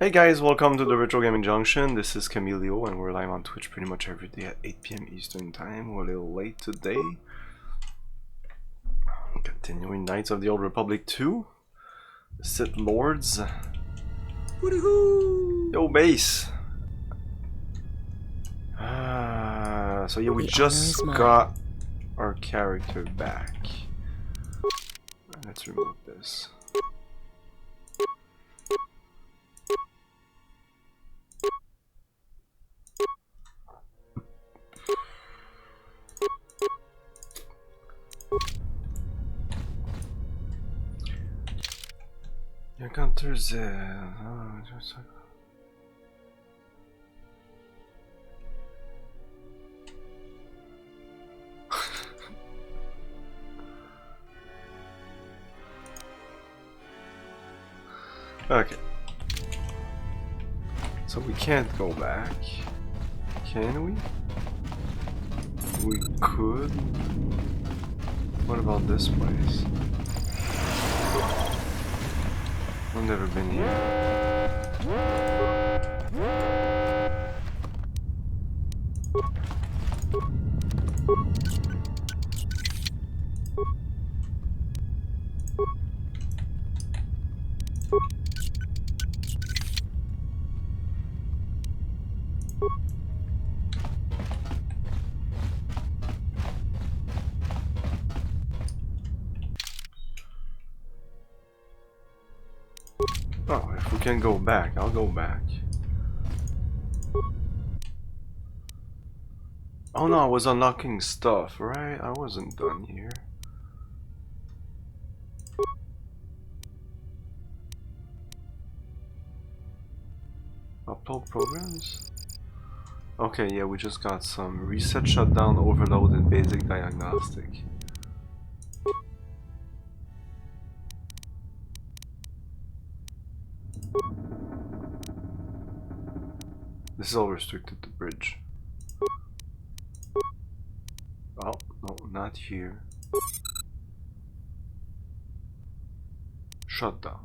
Hey guys, welcome to the Retro Gaming Junction. This is Camilio and we're live on Twitch pretty much every day at 8 p.m. Eastern Time. We're a little late today. Continuing Knights of the Old Republic 2. Sith Lords. Yo, base! So yeah, we just got our character back. Let's remove this. Your counters Okay. So we can't go back. Can we? We could. What about this place? I've never been here. Oh, if we can go back, I'll go back. Oh no, I was unlocking stuff, right? I wasn't done here. Upload programs? Okay, yeah, we just got some reset, shutdown, overload, and basic diagnostic. This is all restricted to bridge. Oh, no, not here. Shutdown.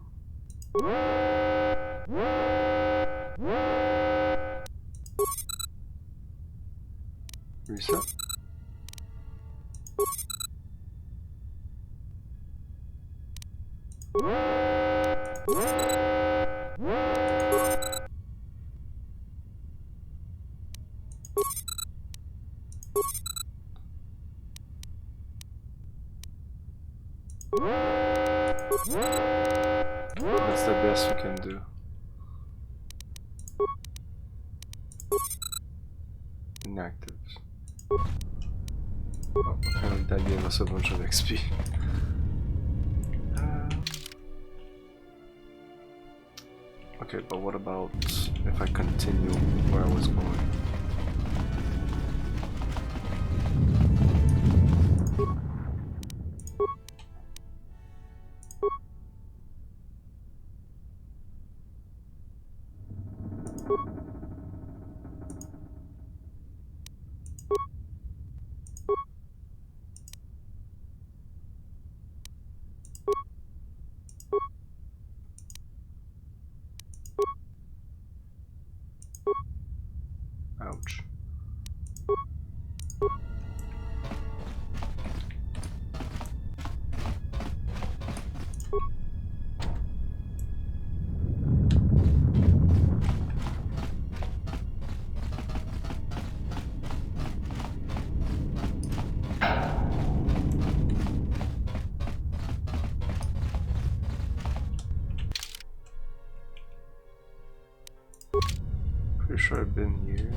Reset. That's the best we can do. Inactive. Oh, apparently that gave us a bunch of XP. Okay, but what about if I continue where I was going? Ouch. Pretty sure I've been here.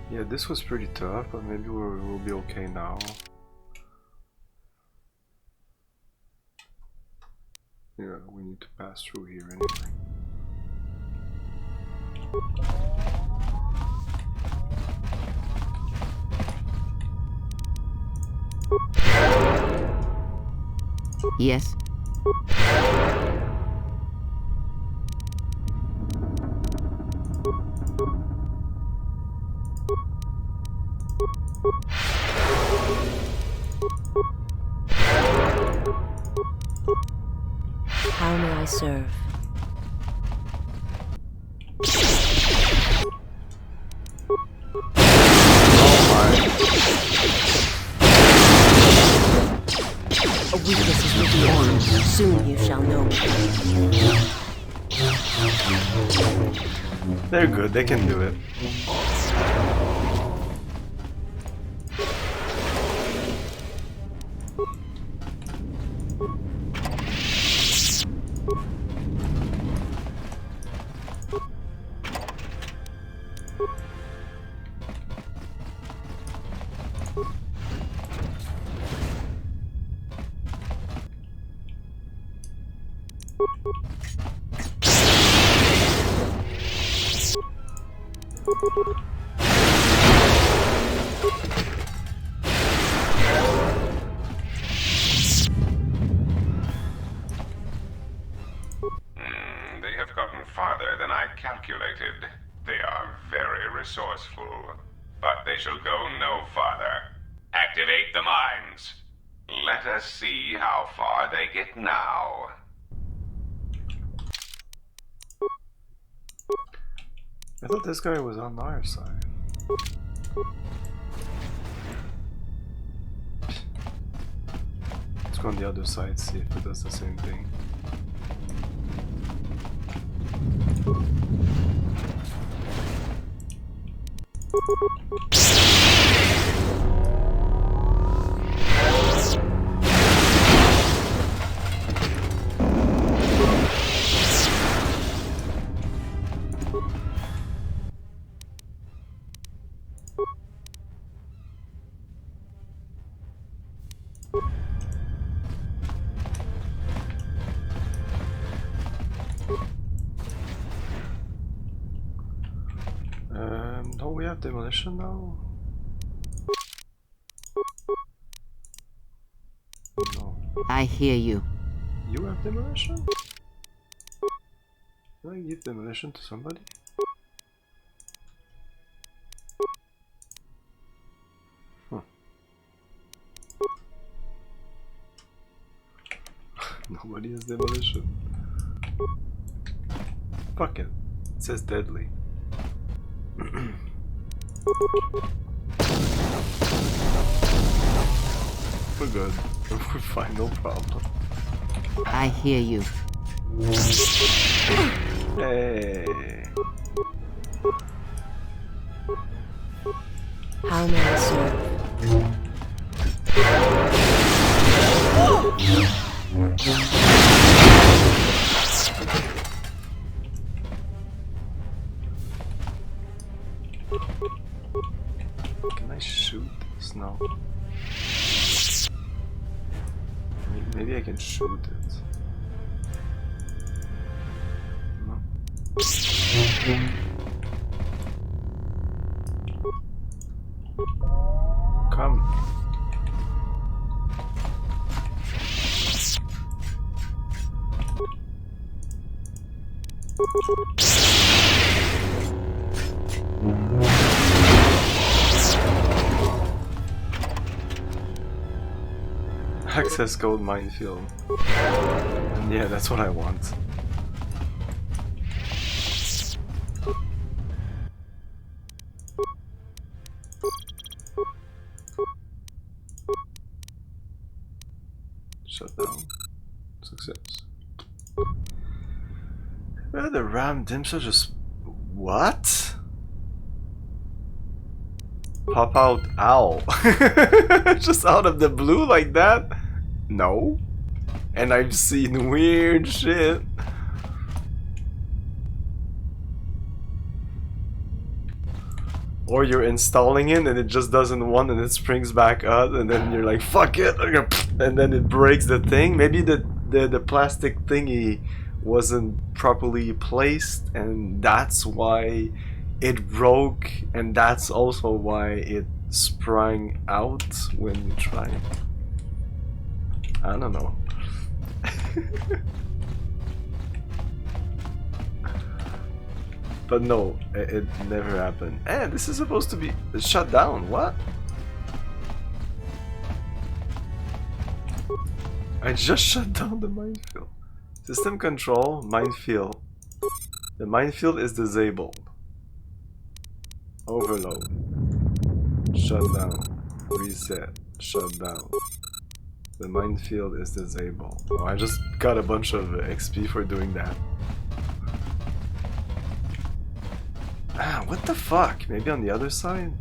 Yeah, this was pretty tough, but maybe we'll be okay now. Yeah, we need to pass through here anyway. Yes. How may I serve? A weakness is revealed. Soon you shall know. They're good, they can do it. They have gotten farther than I calculated. They are very resourceful. But they shall go no farther. Activate the mines. Let us see how far they get now. I thought this guy was on our side. Let's go on the other side, see if it does the same thing. Don't we have demolition now? No. I hear you. You have demolition? Can I give demolition to somebody? Nobody has demolition. Fuck it. It says deadly. We're good. We're fine, no problem. I hear you. Hey. How may I serve? Can I shoot this now? Maybe I can shoot it. No. Come. Access code minefield. And yeah, that's what I want. Shut down. Success. The RAM dimps are just... What? Pop out owl. Just out of the blue like that? No. And I've seen weird shit. Or you're installing it and it just doesn't want and it springs back up and then you're like, fuck it, and then it breaks the thing. Maybe the plastic thingy wasn't properly placed and that's why it broke, and that's also why it sprang out when you try. I don't know. But no, it never happened. And this is supposed to be shut down. What? I just shut down the minefield. System control, minefield. The minefield is disabled. Overload. Shut down. Reset. Shut down. The minefield is disabled. Oh, I just got a bunch of XP for doing that. Ah, what the fuck? Maybe on the other side?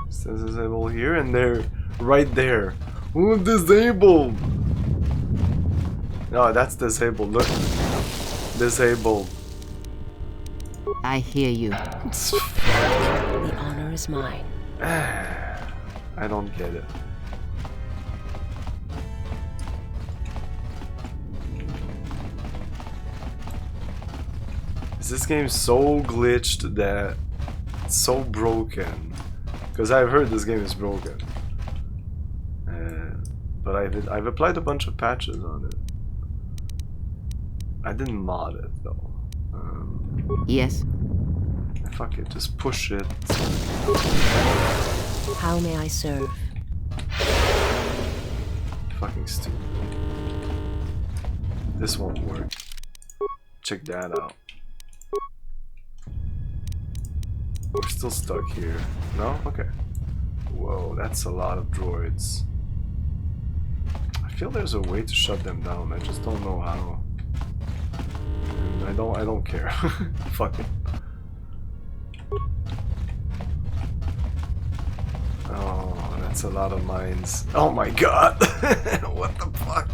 Says disabled here and there, right there. Ooh, disabled! No, that's disabled. Look, disabled. I hear you. The honor is mine. I don't get it. Is this game so glitched that it's so broken? Because I've heard this game is broken, but I've applied a bunch of patches on it. I didn't mod it though. Yes. Fuck it, just push it. How may I serve? Fucking stupid. This won't work. Check that out. We're still stuck here. No? Okay. Whoa, that's a lot of droids. I feel there's a way to shut them down. I just don't know how. And I don't care. Fuck it. Oh, that's a lot of mines. Oh my god! What the fuck?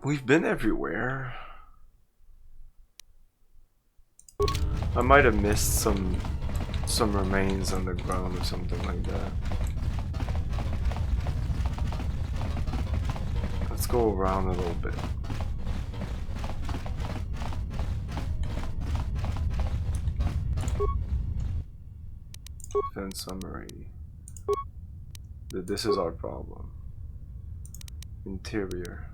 We've been everywhere. I might have missed some remains on the ground or something like that. Let's go around a little bit. Defense summary. This is our problem. Interior.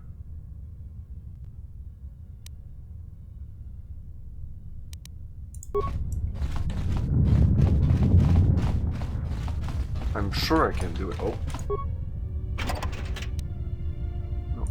I'm sure I can do it. Oh. No.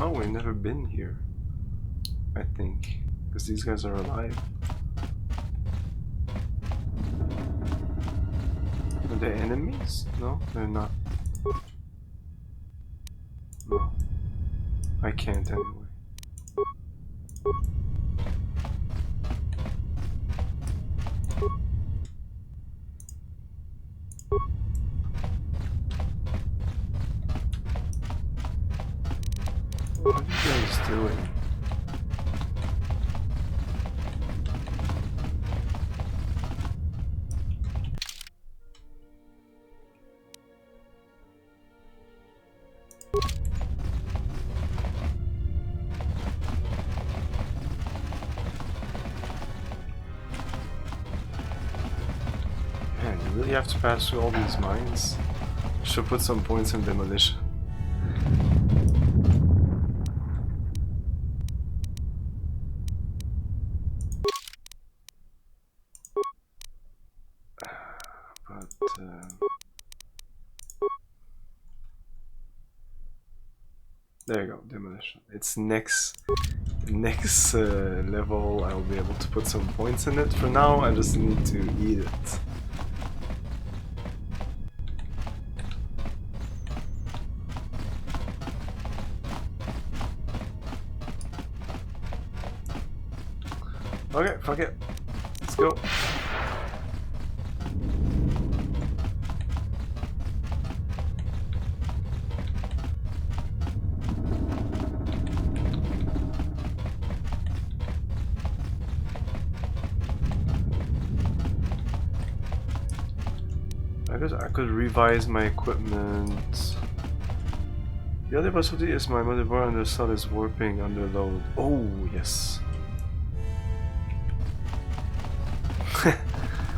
Oh, we've never been here. I think. Because these guys are alive. Are they enemies? No, they're not. No. I can't anyway. What are you guys doing? Man, you really have to pass through all these mines? Should put some points in demolition. There you go, demolition. It's next level. I'll be able to put some points in it. For now, I just need to eat it. Okay, fuck it. Let's go. I guess I could revise my equipment. The other possibility is my motherboard under sun is warping under load. Oh, yes.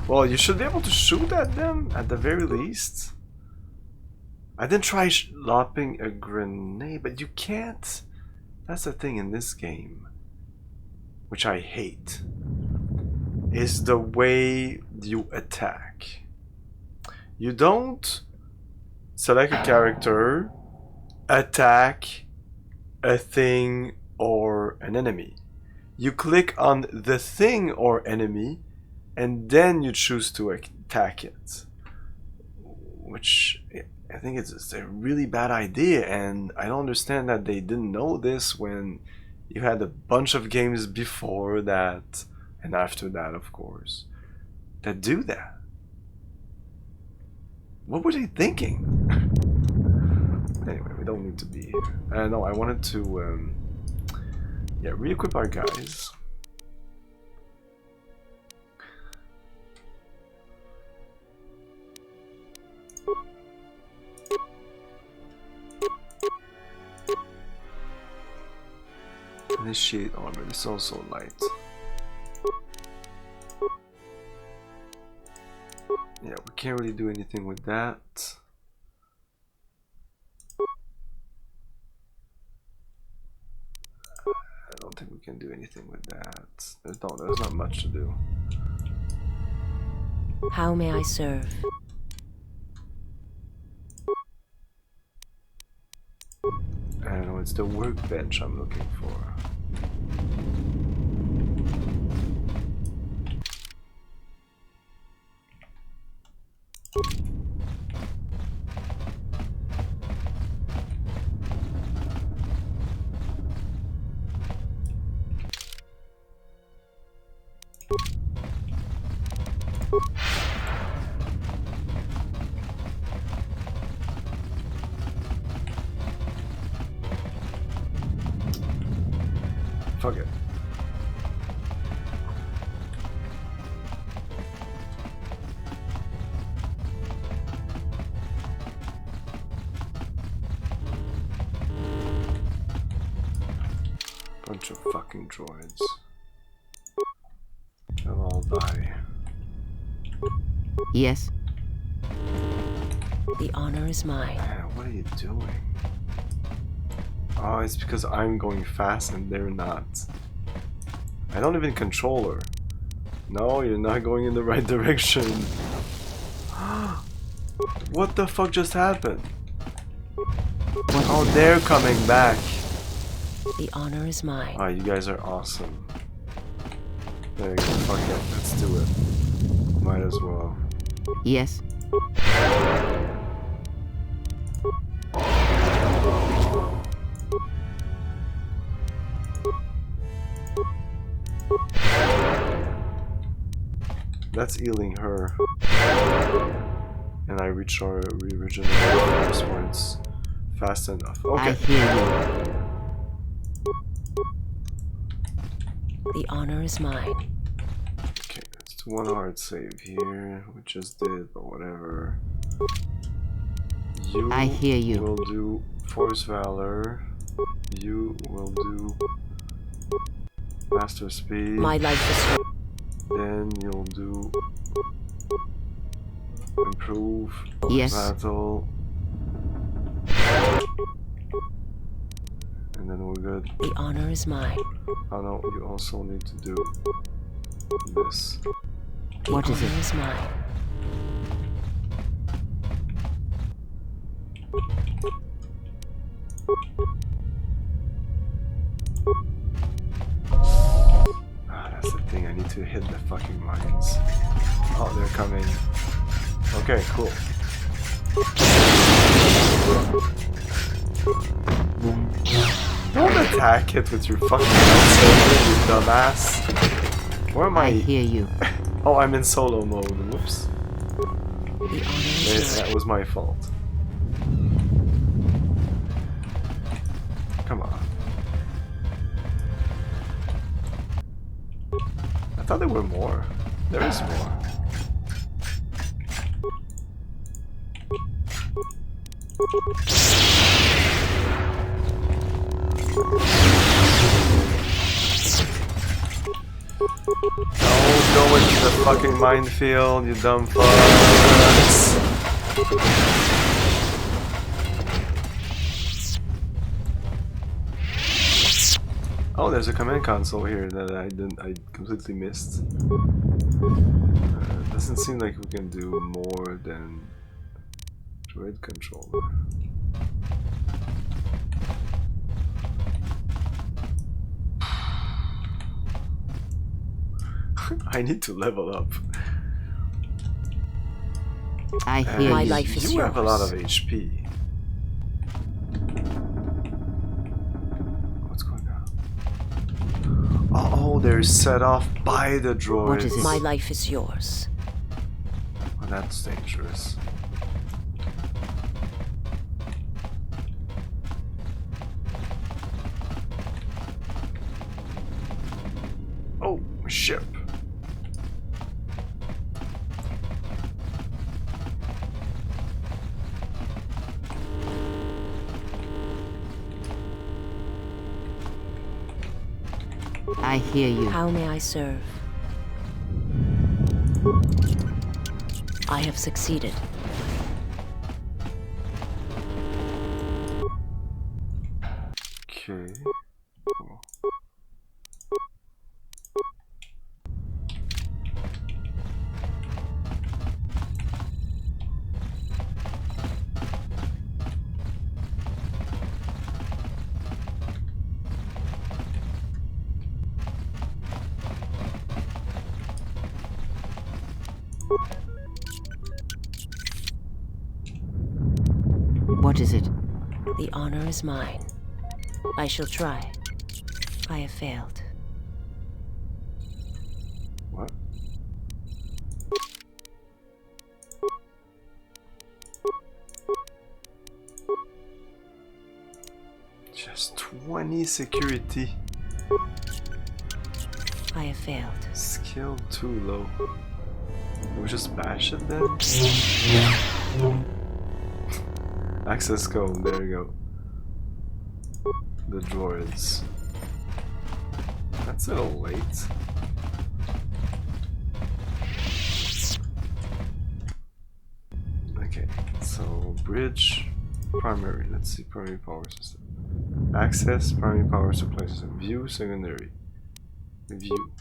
Well, you should be able to shoot at them at the very least. I didn't try lobbing a grenade, but you can't. That's the thing in this game, which I hate, is the way you attack. You don't select a character, attack a thing or an enemy. You click on the thing or enemy, and then you choose to attack it, which I think it's a really bad idea, and I don't understand that they didn't know this when you had a bunch of games before that, and after that, of course, that do that. What were they thinking? Anyway, we don't need to be here. No, I wanted to, yeah, re-equip our guys. Initiate armor, this is also light. Yeah, we can't really do anything with that. I don't think we can do anything with that. There's not much to do. How may I serve? I don't know, it's the workbench I'm looking for. Fuck it. Bunch of fucking droids. They'll all die. Yes. The honor is mine. Man, what are you doing? Oh, it's because I'm going fast and they're not. I don't even control her. No, you're not going in the right direction. What the fuck just happened? Oh, they're coming back. The honor is mine. Oh, you guys are awesome. There you go. Fuck it. Let's do it. Might as well. Yes. That's healing her. And I regenerate those points fast enough. Okay. I hear you. The honor is mine. Okay, let's do one hard save here. We just did, but whatever. You I hear you. will do Force Valor. You will do Master Speed. My life is yours. Then you'll do Improve. Yes. Battle. And then we're good. The honor is mine. Oh no, you also need to do this. What is it? The honor is mine. Ah, that's the thing, I need to hit the fucking mines. Oh, they're coming. Okay, cool. Don't attack it with your fucking lightsaber, you dumbass. Where am I? I hear you. Oh, I'm in solo mode. Whoops. The honor is mine. That was my fault. Come on. I thought there were more. There is more. Don't go into the fucking minefield, you dumb fucks. Oh, there's a command console here that I completely missed. Doesn't seem like we can do more than droid controller. I need to level up. I hear My you. life is yours. You have a lot of HP. What's going on? Oh, they're set off by the droids. What is it? My life is yours. Oh, that's dangerous. Oh, ship. I hear you. How may I serve? I have succeeded. Okay. Cool. What is it? The honor is mine. I shall try. I have failed. What? Just 20 security. I have failed. Skill too low. We just bash it then? Access code, there you go. The droids. That's a little late. Okay, so bridge, primary, let's see, primary power system. Access, primary power supply system. View, secondary. View.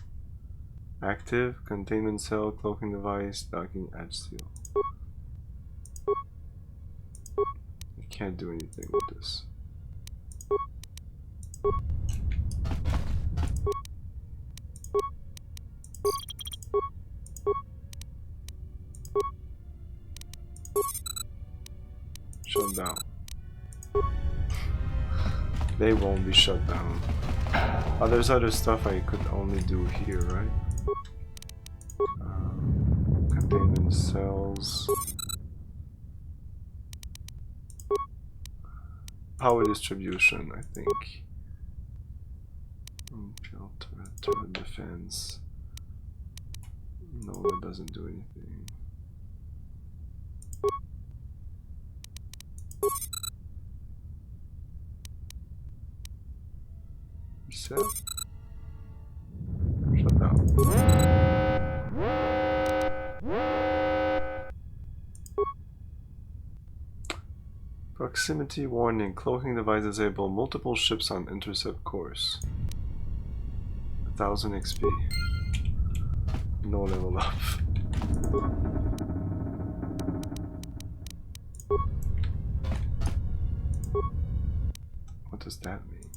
Active, containment cell, cloaking device, docking, edge seal. I can't do anything with this. Shut down. They won't be shut down. Oh, there's other stuff I could only do here, right? Containment cells. Power distribution, I think. Turret defense. No, that doesn't do anything. Reset. Shut down. Proximity warning. Cloaking device disabled. Multiple ships on intercept course. 1000 XP. No level up. What does that mean?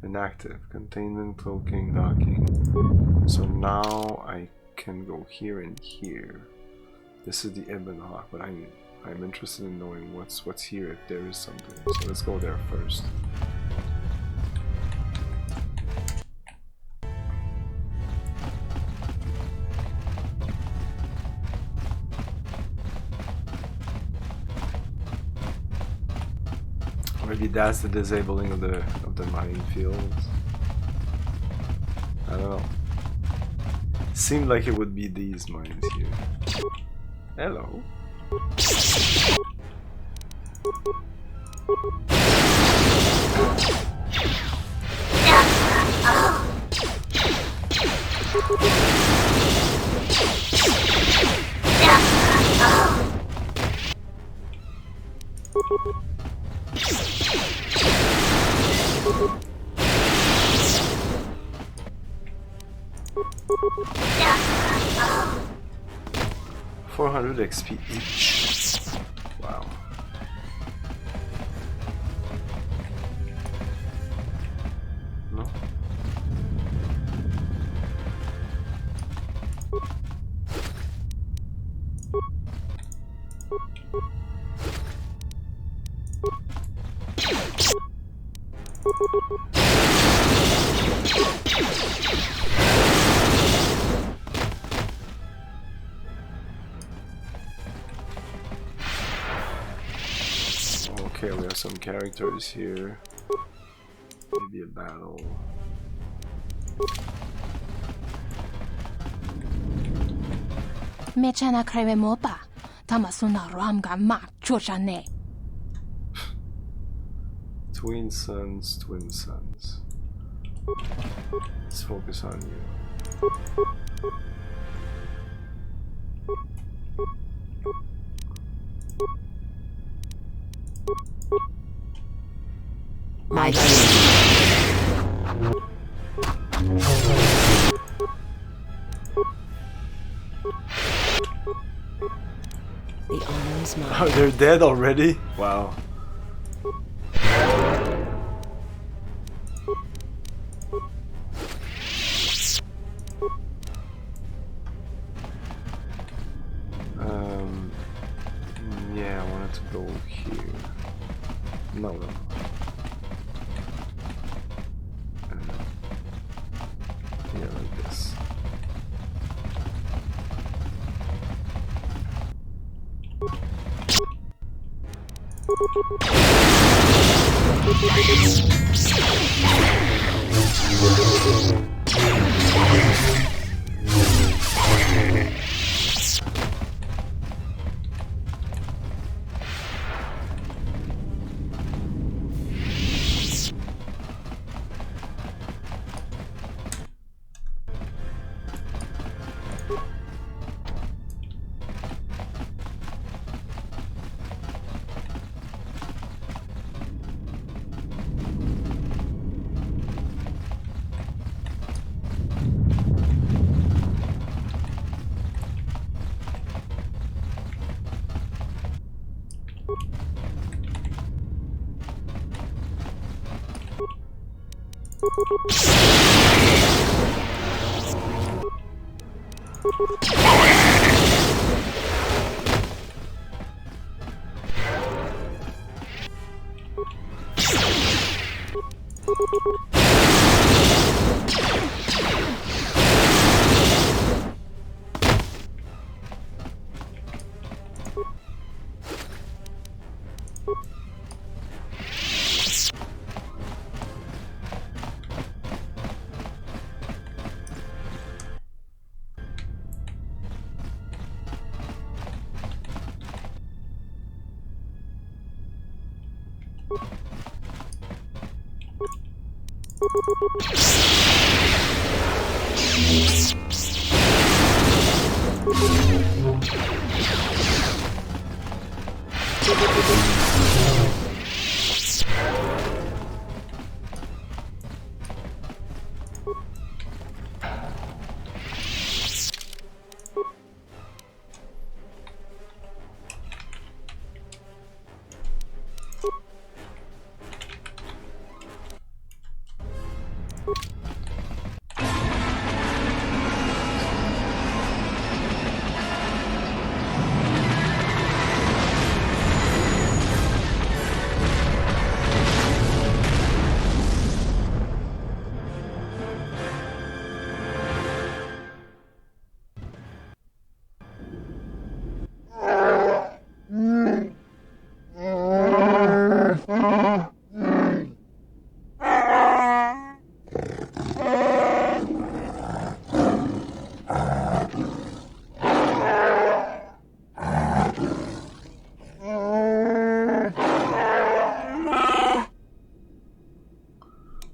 Inactive. Containment, cloaking, docking. So now I can go here and here. This is the Ebon Hawk, but I'm interested in knowing what's here if there is something. So let's go there first. Maybe that's the disabling of the minefields. I don't know. Seemed like it would be these mines here. Hello. $400 XP each. Wow. No? Okay, we have some characters here. Maybe a battle. Mechana kreve mopa. Tamasuna ramga mak chochane. Twin sons, twin sons. Let's focus on you. My The honor is mine. Oh, they're dead already? Wow. Yeah, I wanted to go here. No. Yeah, like this.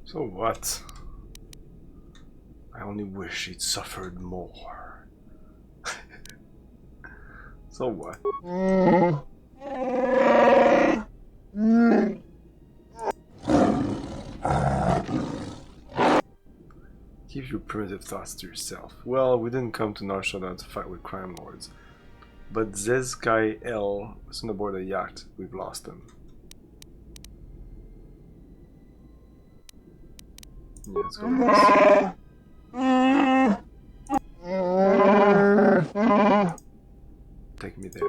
So what? I only wish he'd suffered more. So what? Keep your primitive thoughts to yourself. Well, we didn't come to Nar Shaddaa to fight with crime lords. But Zezkai El is on board a yacht. We've lost him. Yeah, let's go with this. Take me there.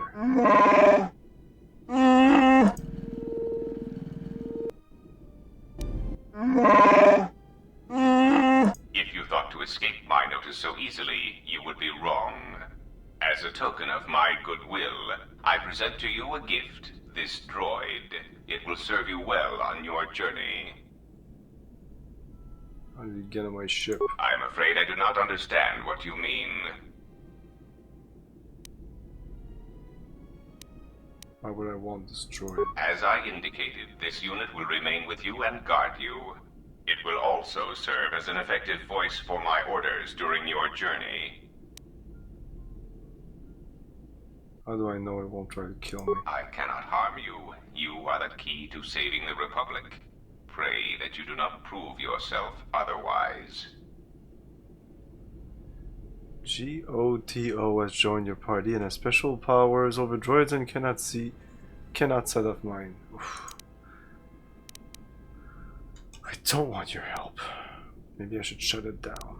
If you thought to escape my notice so easily, you would be wrong. As a token of my goodwill, I present to you a gift, this droid. It will serve you well on your journey. How did you get on my ship? I'm afraid I do not understand what you mean. Why would I want this droid? As I indicated, this unit will remain with you and guard you. It will also serve as an effective voice for my orders during your journey. How do I know it won't try to kill me? I cannot harm you. You are the key to saving the Republic. Pray that you do not prove yourself otherwise. GOTO has joined your party and has special powers over droids and cannot set off mine. Oof. I don't want your help. Maybe I should shut it down.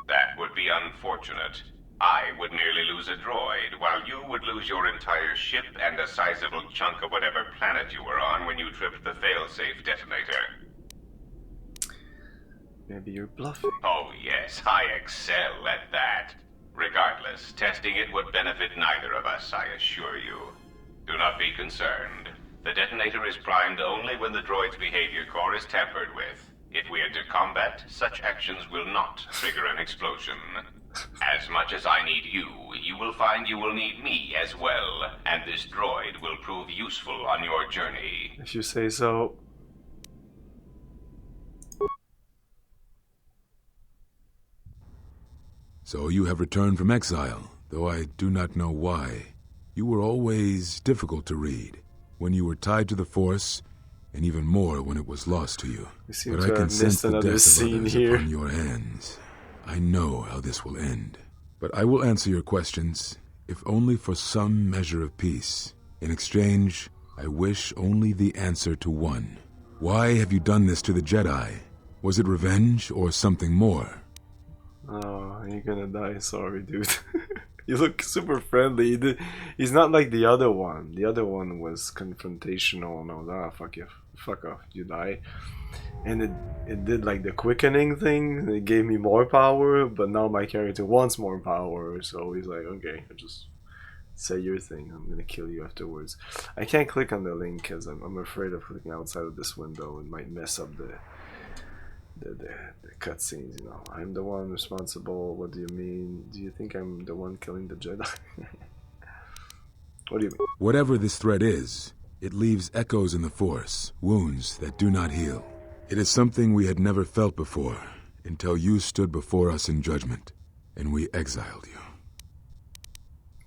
That would be unfortunate. I would nearly lose a droid, while you would lose your entire ship and a sizable chunk of whatever planet you were on when you tripped the failsafe detonator. Maybe you're bluffing. Oh yes, I excel at that. Regardless, testing it would benefit neither of us, I assure you. Do not be concerned. The detonator is primed only when the droid's behavior core is tampered with. If we enter combat, such actions will not trigger an explosion. As much as I need you, you will find you will need me as well, and this droid will prove useful on your journey. If you say so. So you have returned from exile, though I do not know why. You were always difficult to read, when you were tied to the Force, and even more when it was lost to you. But I can sense the death of scene others here. upon your hands. I know how this will end. But I will answer your questions, if only for some measure of peace. In exchange, I wish only the answer to one. Why have you done this to the Jedi? Was it revenge or something more? Oh, you're gonna die. Sorry, dude. You look super friendly. He's not like the other one. The other one was confrontational and all that. Fuck off, you die. And it did like the quickening thing. It gave me more power, but now my character wants more power. So he's like, okay, just say your thing. I'm gonna kill you afterwards. I can't click on the link because I'm afraid of clicking outside of this window. It might mess up the cutscenes, you know. I'm the one responsible. What do you mean? Do you think I'm the one killing the Jedi? What do you mean? Whatever this threat is, It leaves echoes in the Force, wounds that do not heal. It is something we had never felt before, until you stood before us in judgment, and we exiled you.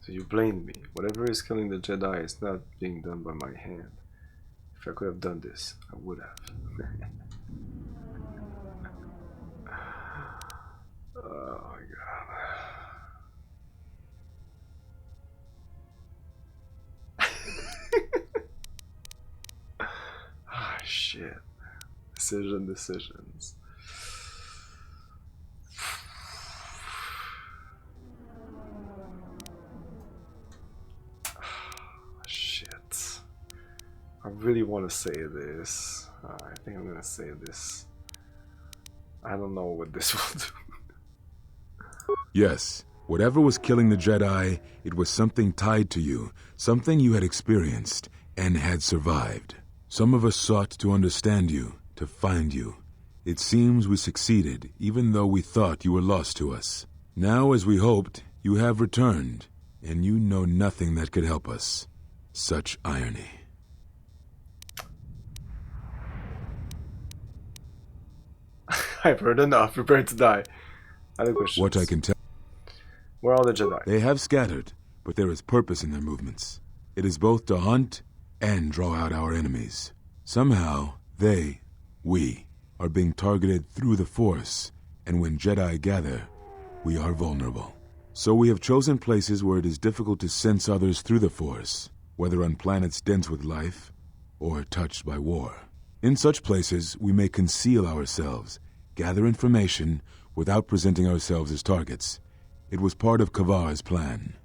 So you blamed me. Whatever is killing the Jedi is not being done by my hand. If I could have done this, I would have. Oh my god. Ah, shit. Decisions. Shit. I really want to say this. I think I'm gonna say this. I don't know what this will do. Yes, whatever was killing the Jedi, it was something tied to you, something you had experienced and had survived. Some of us sought to understand you, to find you. It seems we succeeded, even though we thought you were lost to us. Now, as we hoped, you have returned, and you know nothing that could help us. Such irony. I've heard enough. Prepare to die. Other questions. What I can tell... Where are the Jedi? They have scattered, but there is purpose in their movements. It is both to hunt and draw out our enemies. Somehow, we, are being targeted through the Force, and when Jedi gather, we are vulnerable. So we have chosen places where it is difficult to sense others through the Force, whether on planets dense with life or touched by war. In such places, we may conceal ourselves, gather information without presenting ourselves as targets. It was part of Kavar's plan.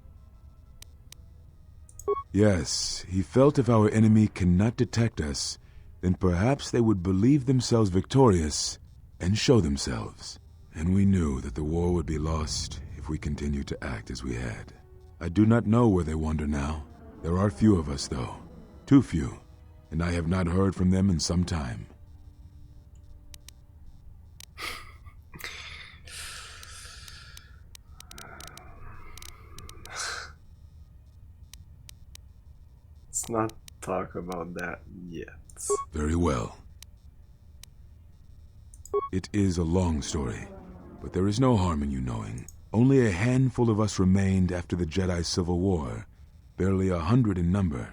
Yes, he felt if our enemy cannot detect us, then perhaps they would believe themselves victorious and show themselves. And we knew that the war would be lost if we continued to act as we had. I do not know where they wander now. There are few of us, though. Too few, and I have not heard from them in some time. Let's not talk about that yet. Very well. It is a long story, but there is no harm in you knowing. Only a handful of us remained after the Jedi Civil War, barely 100 in number.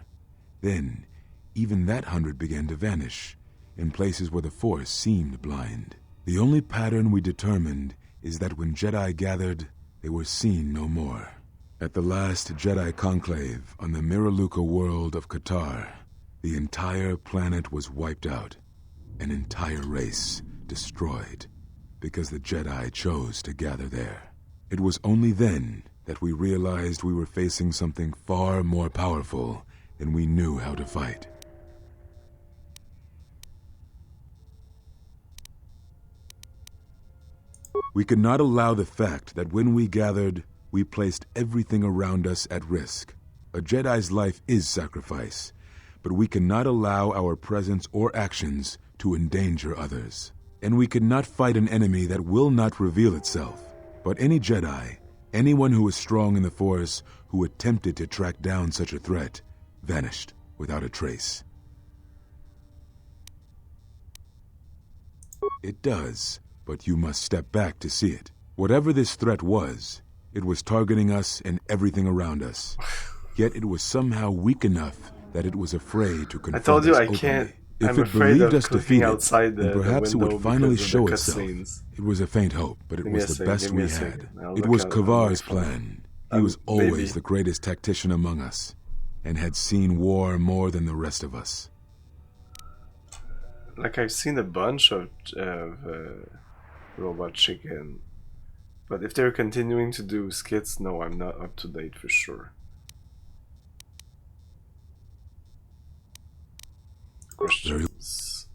Then, even that 100 began to vanish, in places where the Force seemed blind. The only pattern we determined is that when Jedi gathered, they were seen no more. At the last Jedi conclave on the Miraluka world of Qatar, the entire planet was wiped out, an entire race destroyed, because the Jedi chose to gather there. It was only then that we realized we were facing something far more powerful than we knew how to fight. We could not allow the fact that when we gathered, we placed everything around us at risk. A Jedi's life is sacrifice, but we cannot allow our presence or actions to endanger others. And we cannot fight an enemy that will not reveal itself. But any Jedi, anyone who is strong in the Force, who attempted to track down such a threat, vanished without a trace. It does, but you must step back to see it. Whatever this threat was, it was targeting us and everything around us. Yet it was somehow weak enough that it was afraid to confront us. I told you I openly. can't. If I'm it afraid believed of us clicking defeated, outside then perhaps it window would finally because of show the itself. cutscenes. It was a faint hope, but it Give me was a the second, best give me we a had. second. I'll It look was at it on my Kavar's phone. plan. He was always Maybe. the greatest tactician among us, and had seen war more than the rest of us. Like, I've seen a bunch of Robot Chicken, but if they're continuing to do skits, no, I'm not up to date for sure. Questions?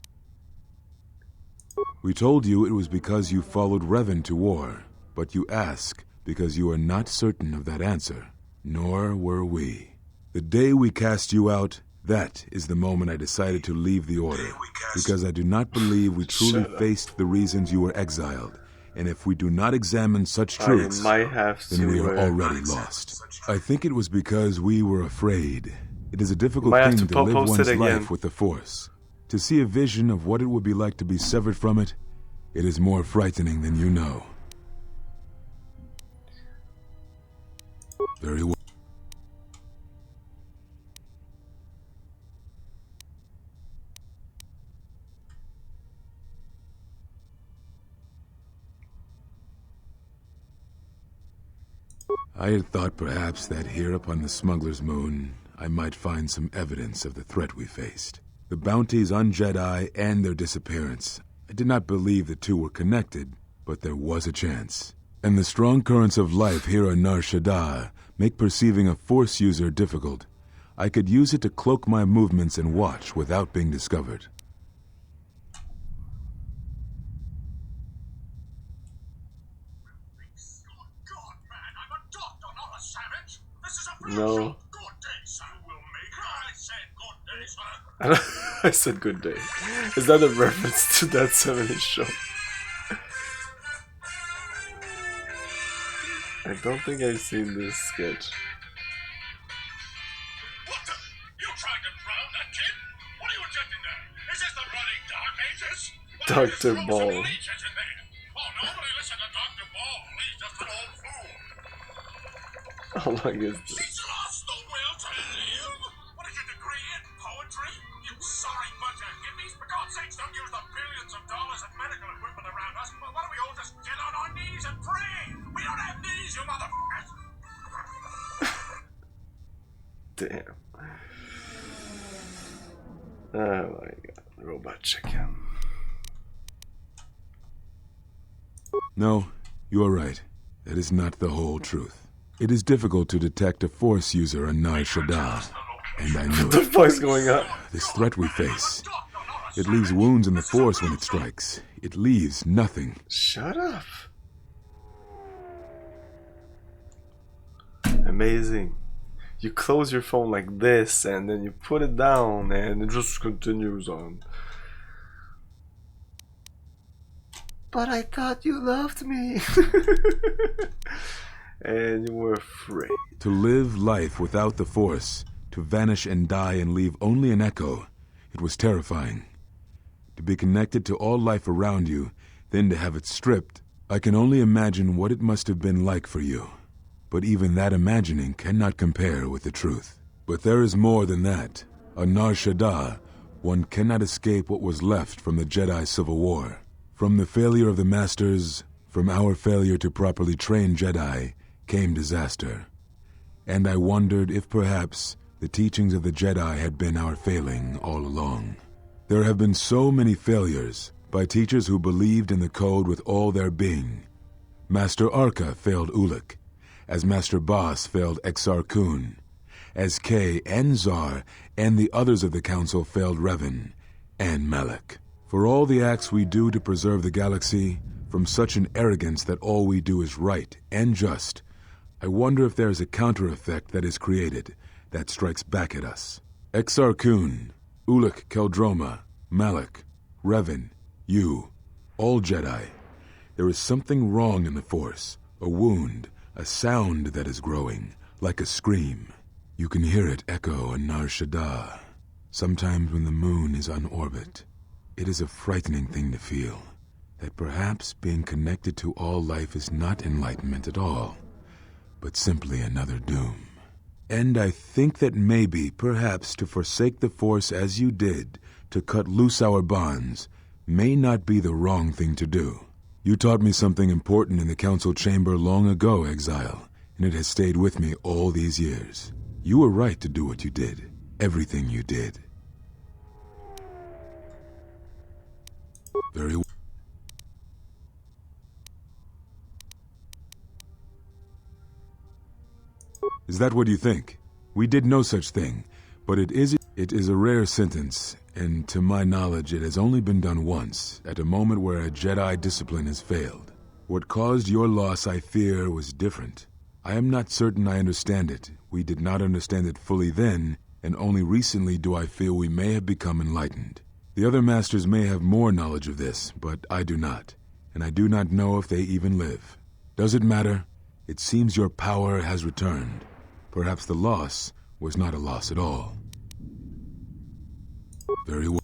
We told you it was because you followed Revan to war, but you ask because you are not certain of that answer, nor were we. The day we cast you out, that is the moment I decided to leave the Order, because I do not believe we truly faced the reasons you were exiled, and if we do not examine such truths, I might have then we are to, already lost. I think it was because we were afraid. It is a difficult Might have thing to to live post one's it again. life with the Force. To see a vision of what it would be like to be severed from it, it is more frightening than you know. Very well. I had thought perhaps that here upon the smuggler's moon, I might find some evidence of the threat we faced. The bounties on Jedi and their disappearance. I did not believe the two were connected, but there was a chance. And the strong currents of life here on Nar Shaddaa make perceiving a Force user difficult. I could use it to cloak my movements and watch without being discovered. No. I said good day. Is that a reference to that 70s show? I don't think I've seen this sketch. What the? You trying to drown that kid? What are you injecting there? Is this the running Dark Ages? Dr. Ball. Oh, nobody listen to Dr. Ball. He's just an old fool. How long is this? She's lost the will to live? What is your degree in? Poetry? You sorry bunch of hippies. For God's sakes, don't use the billions of dollars of medical equipment around us. Why don't we all just get on our knees and pray? We don't have knees, you motherfuckers. Damn. Oh my god. Robot chicken. No, you are right. That is not the whole truth. It is difficult to detect a Force user on Nar Shaddaa, and I knew The it. voice going up. This threat we face, it leaves wounds in the Force when it strikes. It leaves nothing. Shut up. Amazing. You close your phone like this and then you put it down and it just continues on. But I thought you loved me. And you were afraid. To live life without the Force, to vanish and die and leave only an echo, it was terrifying. To be connected to all life around you, then to have it stripped, I can only imagine what it must have been like for you. But even that imagining cannot compare with the truth. But there is more than that. On Nar Shaddaa, one cannot escape what was left from the Jedi Civil War. From the failure of the Masters, from our failure to properly train Jedi, came disaster. And I wondered if perhaps the teachings of the Jedi had been our failing all along. There have been so many failures by teachers who believed in the code with all their being. Master Arca failed Ulic, as Master Boss failed Exar Kun, as Kay and Zar and the others of the Council failed Revan and Malak. For all the acts we do to preserve the galaxy, from such an arrogance that all we do is right and just, I wonder if there is a counter-effect that is created that strikes back at us. Exar Kun, Ulic Keldroma, Malak, Revan, you, all Jedi. There is something wrong in the Force, a wound, a sound that is growing, like a scream. You can hear it echo on Nar Shaddaa, sometimes when the moon is on orbit. It is a frightening thing to feel, that perhaps being connected to all life is not enlightenment at all, but simply another doom. And I think that maybe, perhaps, to forsake the Force as you did, to cut loose our bonds, may not be the wrong thing to do. You taught me something important in the Council Chamber long ago, Exile, and it has stayed with me all these years. You were right to do what you did, everything you did. Very well. Is that what you think? We did no such thing, but it is a rare sentence, and to my knowledge it has only been done once, at a moment where a Jedi discipline has failed. What caused your loss, I fear, was different. I am not certain I understand it. We did not understand it fully then, and only recently do I feel we may have become enlightened. The other masters may have more knowledge of this, but I do not, and I do not know if they even live. Does it matter? It seems your power has returned. Perhaps the loss was not a loss at all. Very well.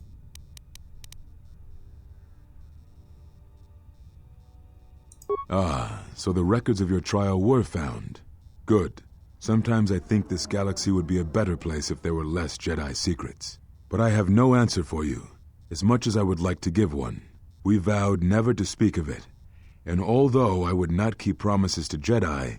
Ah, so the records of your trial were found. Good. Sometimes I think this galaxy would be a better place if there were less Jedi secrets. But I have no answer for you, as much as I would like to give one. We vowed never to speak of it, and although I would not keep promises to Jedi,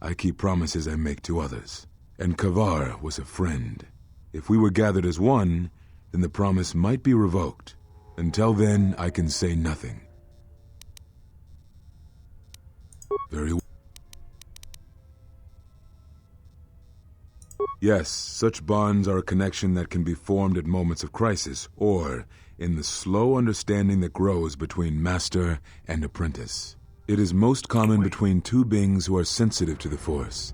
I keep promises I make to others. And Kavar was a friend. If we were gathered as one, then the promise might be revoked. Until then, I can say nothing. Very well. Yes, such bonds are a connection that can be formed at moments of crisis, or in the slow understanding that grows between master and apprentice. It is most common between two beings who are sensitive to the Force.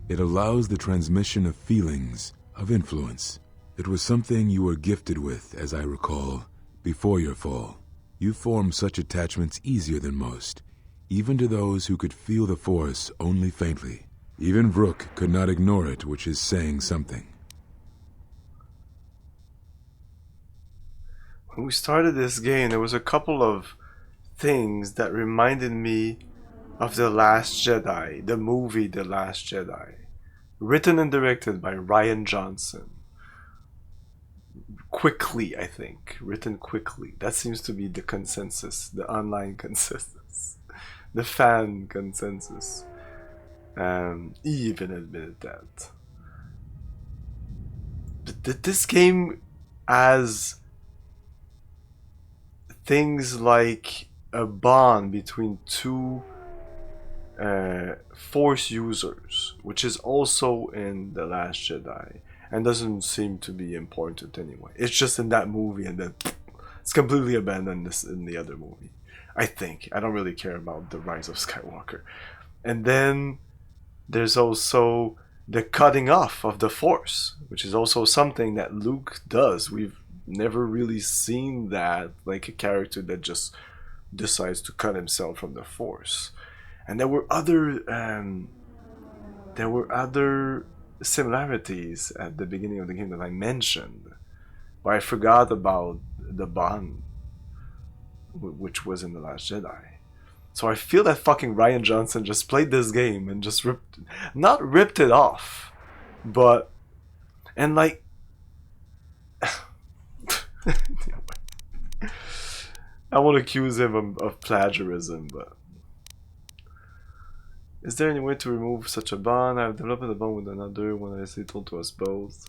It allows the transmission of feelings, of influence. It was something you were gifted with, as I recall, before your fall. You formed such attachments easier than most, even to those who could feel the Force only faintly. Even Vrook could not ignore it, which is saying something. When we started this game, there was a couple of things that reminded me of The Last Jedi, the movie The Last Jedi. Written and directed by Rian Johnson. Quickly, I think. Written quickly. That seems to be the consensus, the online consensus, the fan consensus. He even admitted that. But this game has things like a bond between two Force users, which is also in The Last Jedi, and doesn't seem to be important anyway. It's just in that movie, and then it's completely abandoned in the other movie. I think. I don't really care about The Rise of Skywalker. And then there's also the cutting off of the Force, which is also something that Luke does. We've never really seen that, like a character that just decides to cut himself from the Force. And there were other similarities at the beginning of the game that I mentioned, but I forgot about the bond, which was in The Last Jedi. So I feel that fucking Rian Johnson just played this game and just not ripped it off, but, and like, I won't accuse him of plagiarism, but is there any way to remove such a bond? I've developed a bond with another one as he told to us both.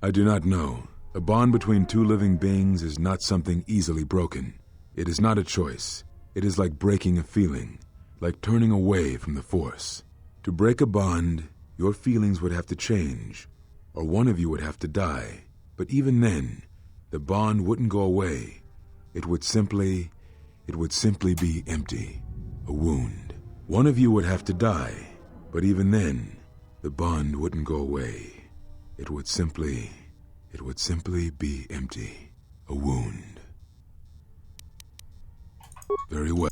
I do not know. A bond between two living beings is not something easily broken. It is not a choice. It is like breaking a feeling, like turning away from the Force. To break a bond, your feelings would have to change, or one of you would have to die. But even then, the bond wouldn't go away. It would simply be empty, a wound. One of you would have to die, but even then, the bond wouldn't go away. It would simply be empty, a wound. Very well.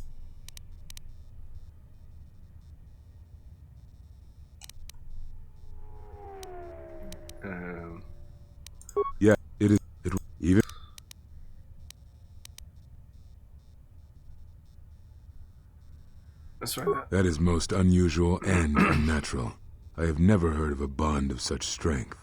Yeah, it is. Even. That's right. That is most unusual and unnatural. I have never heard of a bond of such strength.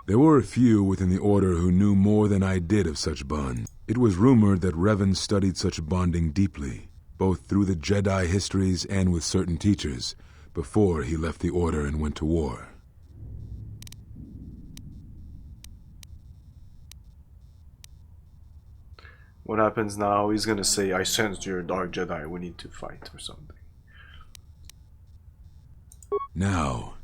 There were a few within the Order who knew more than I did of such bonds. It was rumored that Revan studied such bonding deeply, both through the Jedi histories and with certain teachers, before he left the Order and went to war. What happens now? He's gonna say, I sensed you're a dark Jedi, we need to fight or something. Now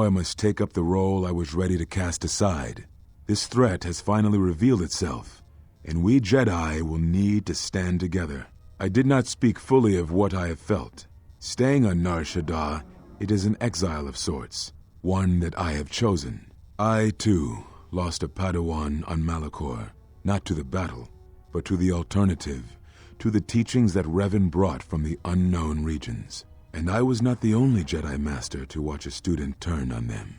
I must take up the role I was ready to cast aside. This threat has finally revealed itself, and we Jedi will need to stand together. I did not speak fully of what I have felt. Staying on Nar Shaddaa, it is an exile of sorts, one that I have chosen. I, too, lost a Padawan on Malachor, not to the battle, but to the alternative, to the teachings that Revan brought from the unknown regions. And I was not the only Jedi Master to watch a student turn on them.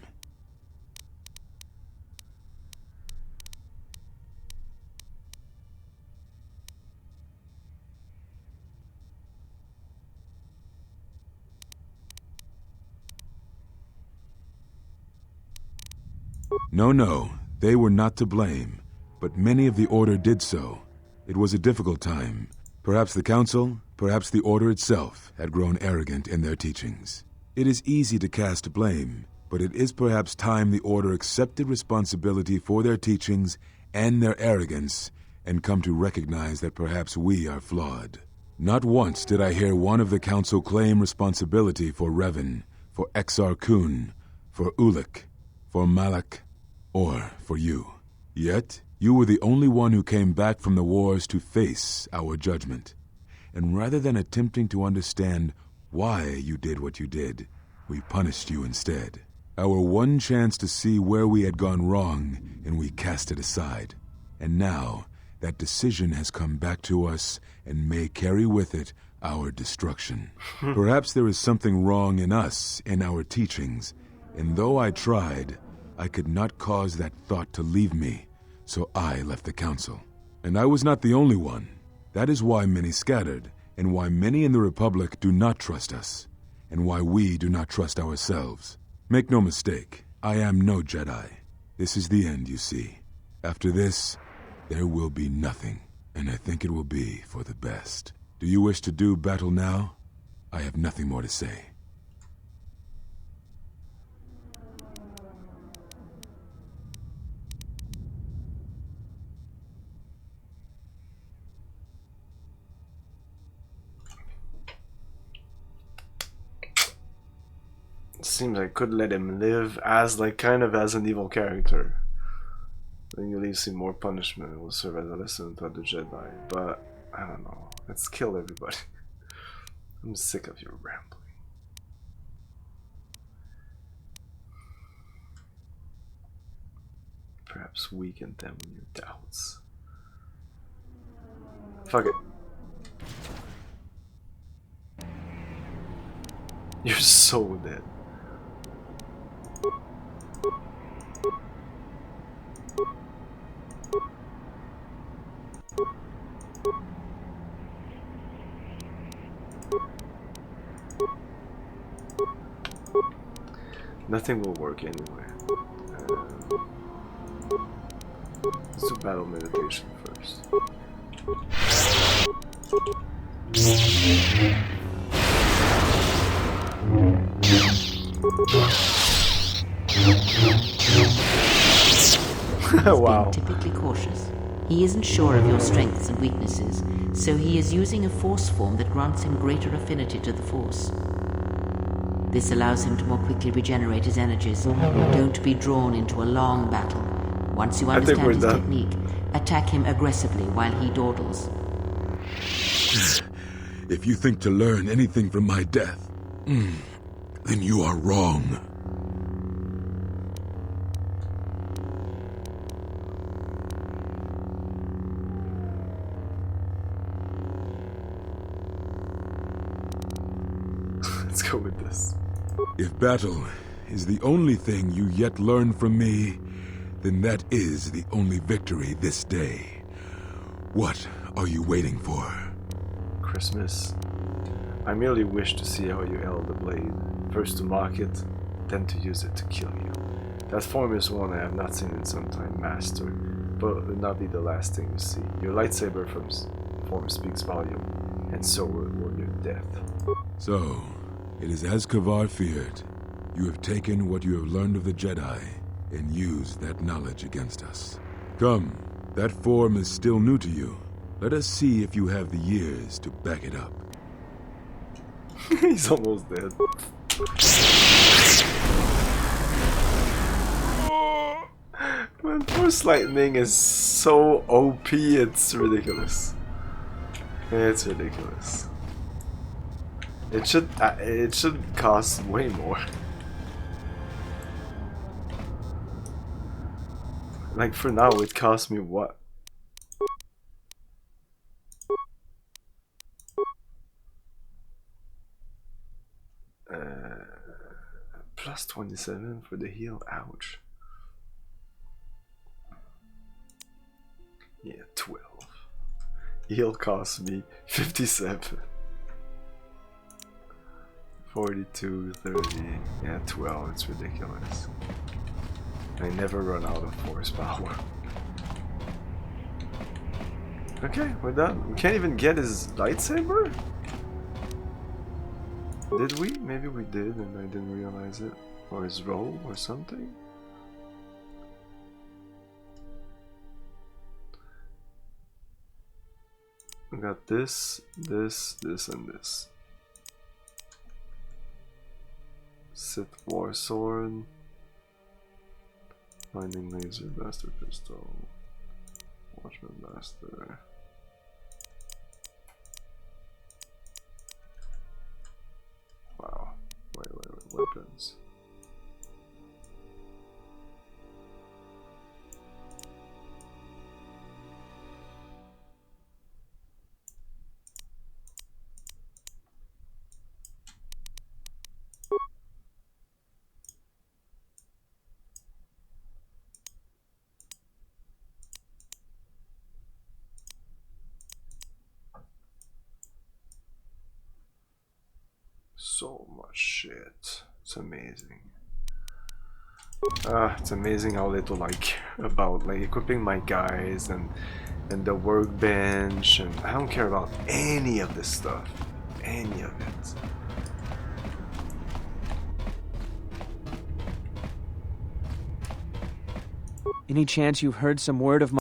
No, they were not to blame, but many of the Order did so. It was a difficult time. Perhaps the Council, perhaps the Order itself, had grown arrogant in their teachings. It is easy to cast blame, but it is perhaps time the Order accepted responsibility for their teachings and their arrogance, and come to recognize that perhaps we are flawed. Not once did I hear one of the Council claim responsibility for Revan, for Exar Kun, for Ulik, for Malak, or for you. Yet, you were the only one who came back from the wars to face our judgment. And rather than attempting to understand why you did what you did, we punished you instead. Our one chance to see where we had gone wrong, and we cast it aside. And now, that decision has come back to us and may carry with it our destruction. Perhaps there is something wrong in us, in our teachings, and though I tried, I could not cause that thought to leave me, so I left the Council. And I was not the only one. That is why many scattered, and why many in the Republic do not trust us, and why we do not trust ourselves. Make no mistake, I am no Jedi. This is the end, you see. After this, there will be nothing, and I think it will be for the best. Do you wish to do battle now? I have nothing more to say. Seems I could let him live as like kind of as an evil character. Then you leave see more punishment. It will serve as a lesson to the Jedi. But I don't know. Let's kill everybody. I'm sick of your rambling. Perhaps weaken them in your doubts. Fuck it. You're so dead. Nothing will work anyway. Let's do battle meditation first. Wow. Being typically cautious. He isn't sure of your strengths and weaknesses, so he is using a force form that grants him greater affinity to the Force. This allows him to more quickly regenerate his energies. Don't be drawn into a long battle. Once you understand his technique, attack him aggressively while he dawdles. If you think to learn anything from my death, then you are wrong. Let's go with this. If battle is the only thing you yet learn from me, then that is the only victory this day. What are you waiting for? Christmas. I merely wish to see how you handle the blade. First to mock it, then to use it to kill you. That form is one I have not seen in some time, Master, but it will not be the last thing you see. Your lightsaber form speaks volume, and so will your death. So, it is as Kavar feared. You have taken what you have learned of the Jedi and used that knowledge against us. Come, that form is still new to you. Let us see if you have the years to back it up. He's almost dead. Man, Force Lightning is so OP, it's ridiculous. It's ridiculous. It should cost way more. Like for now, it cost me what? Plus 27 for the heal. Ouch. Yeah, 12. Heal cost me 57. 42, 30. Yeah, 12. It's ridiculous. I never run out of force power. Okay, we're done. We can't even get his lightsaber? Did we? Maybe we did and I didn't realize it. Or his robe or something? We got this, this, this, and this. Sith War Sword. Lightning Laser Blaster Pistol. Watchman Blaster. Wow. Wait, weapons. So much shit. It's amazing. It's amazing how little I care about like equipping my guys and the workbench, and I don't care about any of this stuff. Any of it. Any chance you've heard some word of my...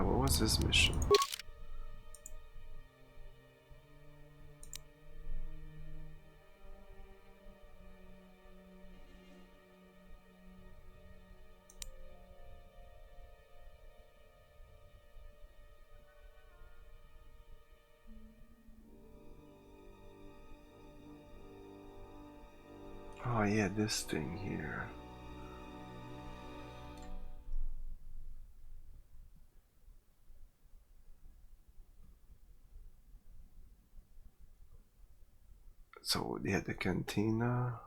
What was this mission? Oh yeah, this thing here. So yeah, the cantina.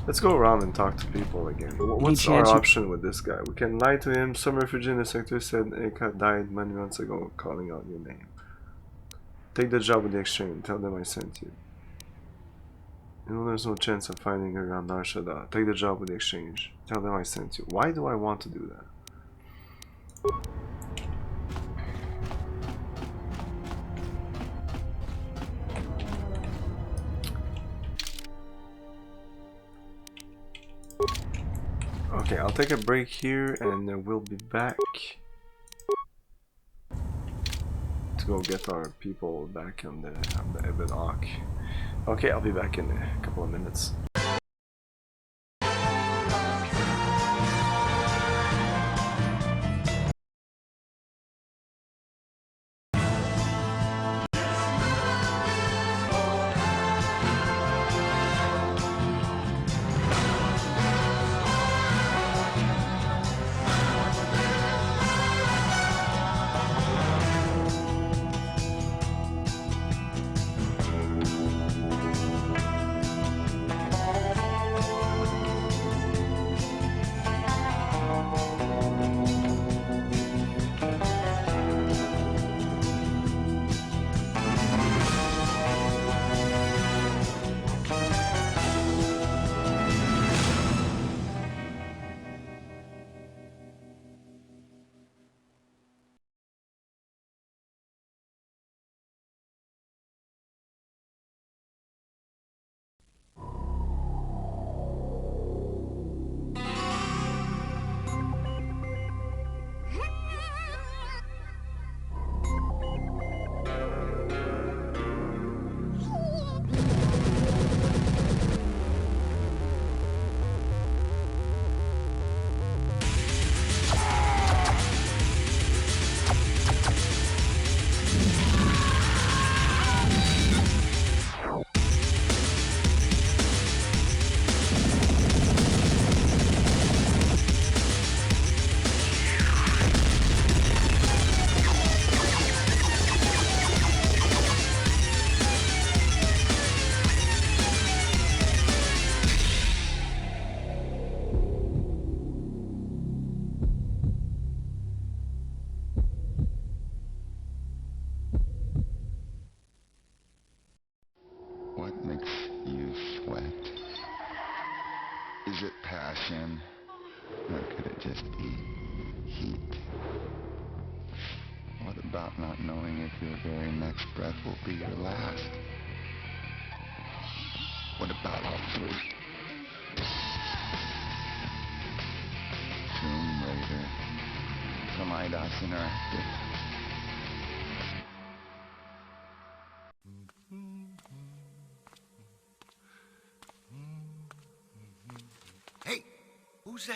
Let's go around and talk to people again. What's our option with this guy? We can lie to him. Some refugee in the sector said Eka died many months ago, calling out your name. Take the job with the exchange. Tell them I sent you. You know there's no chance of finding her around Narshada. Take the job with the exchange. Tell them I sent you. Why do I want to do that? Okay, I'll take a break here and we'll be back to go get our people back on the Ebon Ark. Okay, I'll be back in a couple of minutes. Is it passion? Or could it just be heat? What about not knowing if your very next breath will be your last? What about all three? Tomb Raider. From IDOS Interactive. Hey, who's there?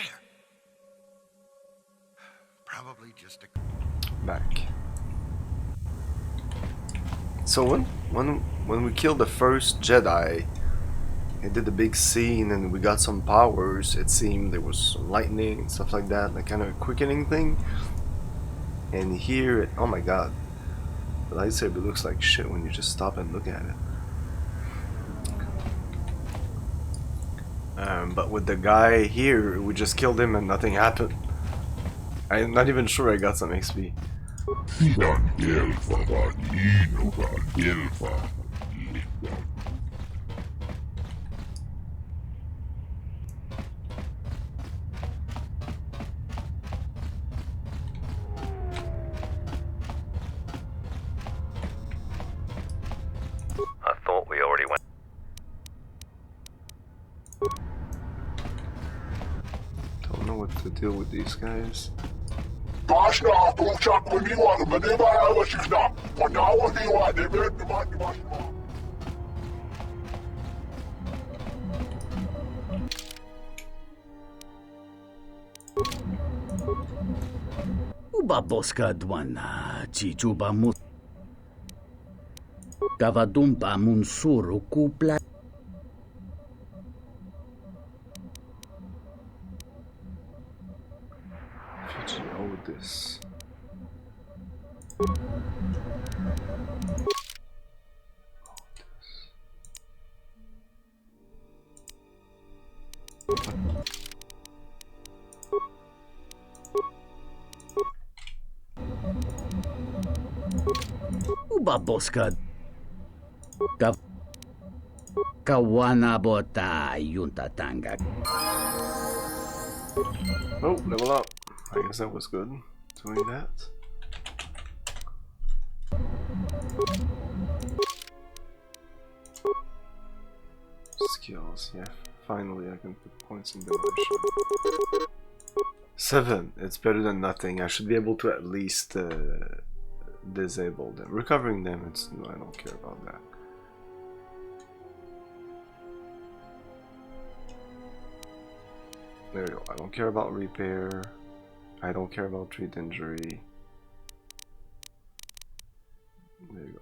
Probably just a... Back. So when we killed the first Jedi, it did a big scene and we got some powers. It seemed there was some lightning and stuff like that, like kind of a quickening thing. And here, oh my god, the lightsaber looks like shit when you just stop and look at it. But with the guy here, we just killed him and nothing happened. I'm not even sure I got some XP. I thought we already went. Don't know what to deal with these guys. Ubaboska dwana chichuba mu Gavadumba munsuru kupla Fiji Otis. Ubaboska Kawana bota yuntatanga. Oh, level up. I guess that was good. Doing that. Skills, yeah. Finally I can put points in demolition. 7. It's better than nothing. I should be able to at least disable them. Recovering them, it's no, I don't care about that. There you go. I don't care about repair. I don't care about treat injury. There you go.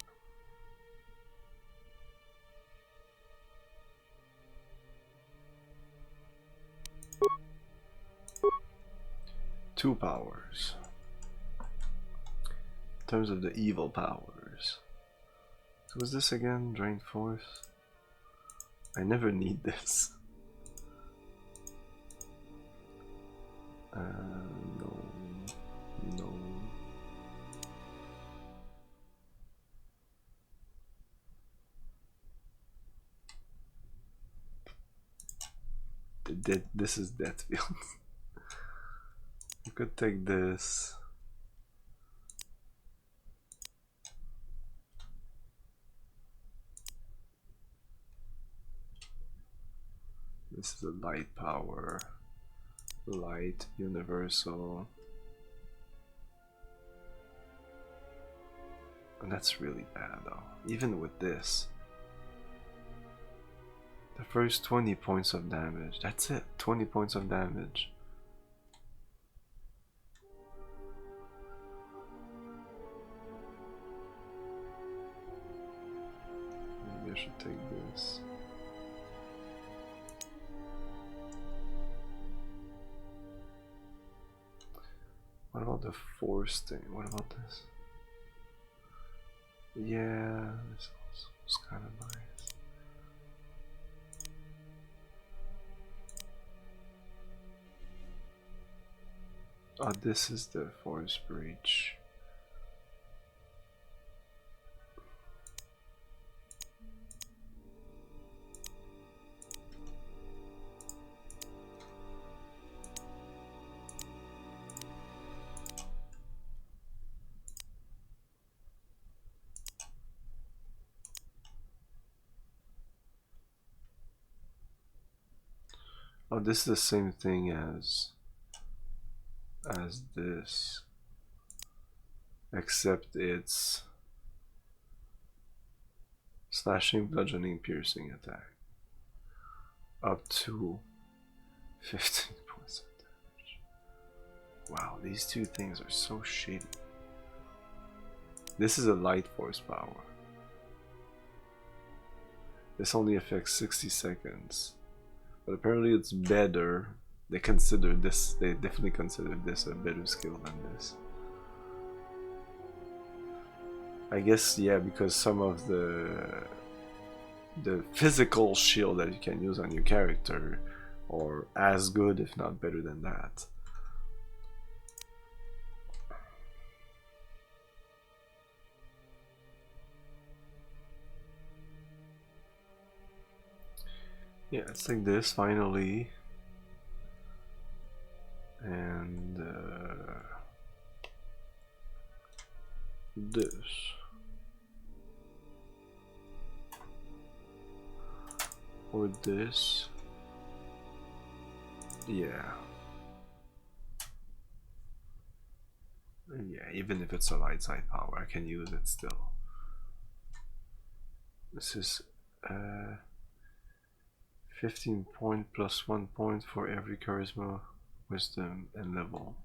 Two powers. In terms of the evil powers. So is this again? Drain force? I never need this. No. No. This is Deathfield. You could take this. This is a light power. Light, universal. And that's really bad though. Even with this. The first 20 points of damage. That's it. 20 points of damage. Maybe I should take this. What about the force thing? What about this? Yeah, this also was kind of nice. Oh, this is the force breach. Oh, this is the same thing as this, except it's slashing, bludgeoning, piercing attack. Up to 15 points of damage. Wow, these two things are so shitty. This is a light force power. This only affects 60 seconds. But apparently it's better. They definitely consider this a better skill than this. I guess, yeah, because some of the physical shield that you can use on your character are as good, if not better than that. Yeah, let's take this finally. And this. Or this. Yeah. Yeah, even if it's a light side power, I can use it still. This is 15 point plus 1 point for every charisma, wisdom, and level.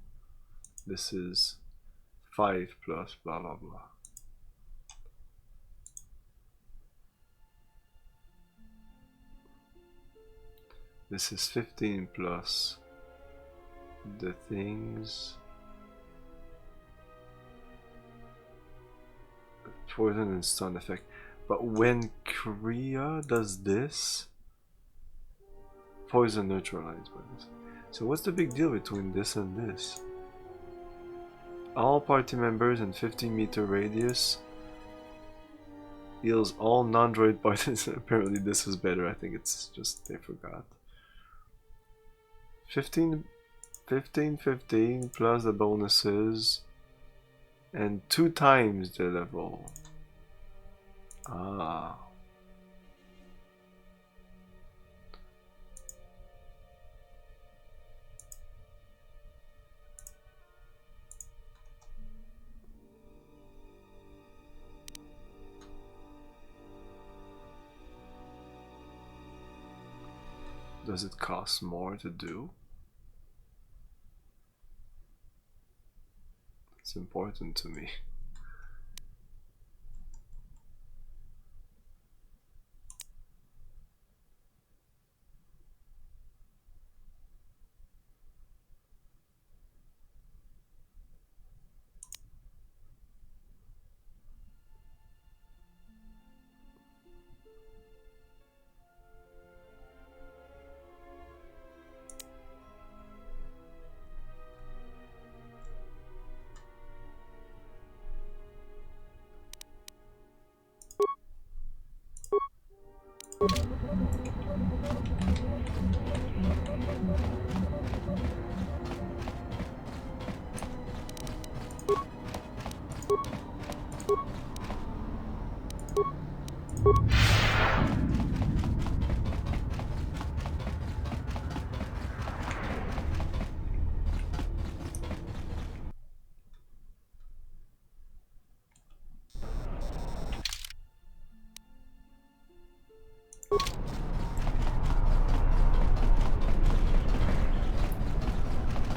This is 5 plus blah blah blah. This is 15 plus the things. Poison and stun effect. But when Kriya does this, poison neutralized by this. So what's the big deal between this and this? All party members in 15-meter radius heals all non-droid parties. Apparently this is better. I think it's just they forgot. 15 plus the bonuses and 2 times the level. Ah. Does it cost more to do? It's important to me.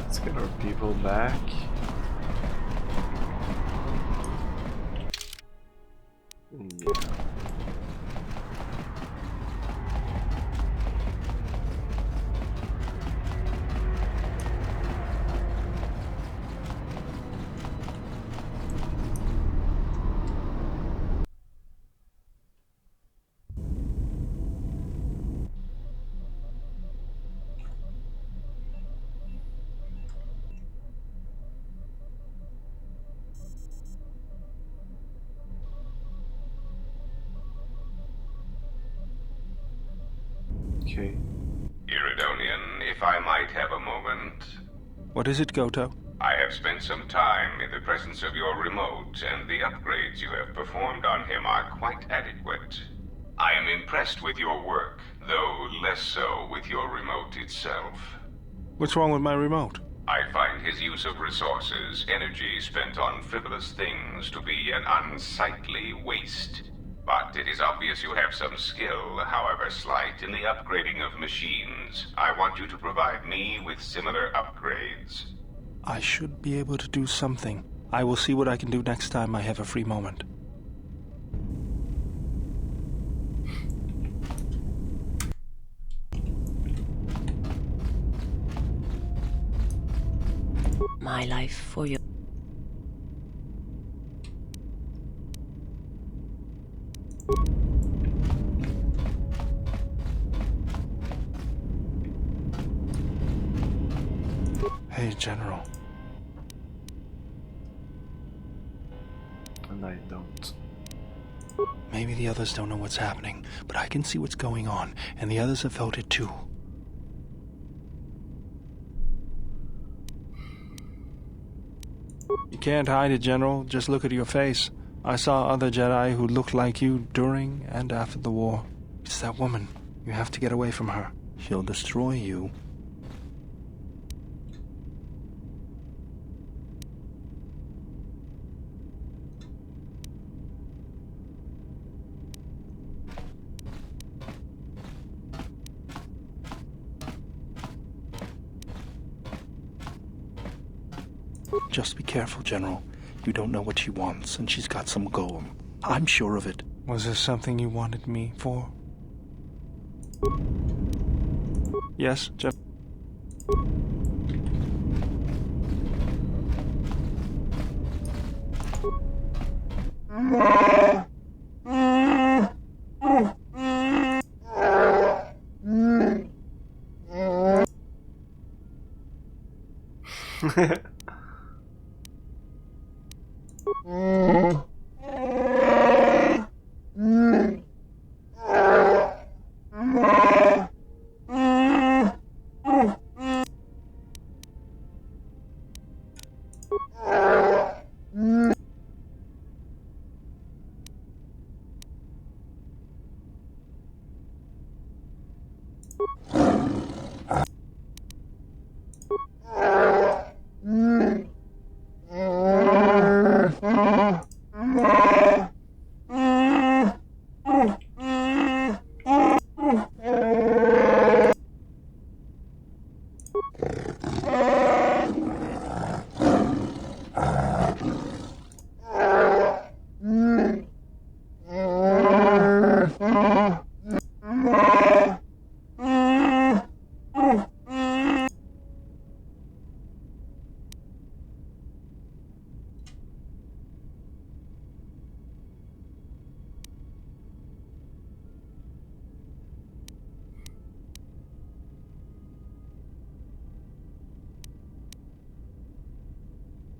Let's get our people back. Yeah. Okay. Iridonian, if I might have a moment. What is it, Goto? I have spent some time in the presence of your remote, and the upgrades you have performed on him are quite adequate. I am impressed with your work, though less so with your remote itself. What's wrong with my remote? I find his use of resources, energy spent on frivolous things, to be an unsightly waste. But it is obvious you have some skill, however slight, in the upgrading of machines. I want you to provide me with similar upgrades. I should be able to do something. I will see what I can do next time I have a free moment. My life for you. Hey, General. And I don't. Maybe the others don't know what's happening, but I can see what's going on, and the others have felt it too. You can't hide it, General. Just look at your face. I saw other Jedi who looked like you during and after the war. It's that woman. You have to get away from her. She'll destroy you. Just be careful, General. You don't know what she wants, and she's got some goal. I'm sure of it. Was there something you wanted me for? Yes, General.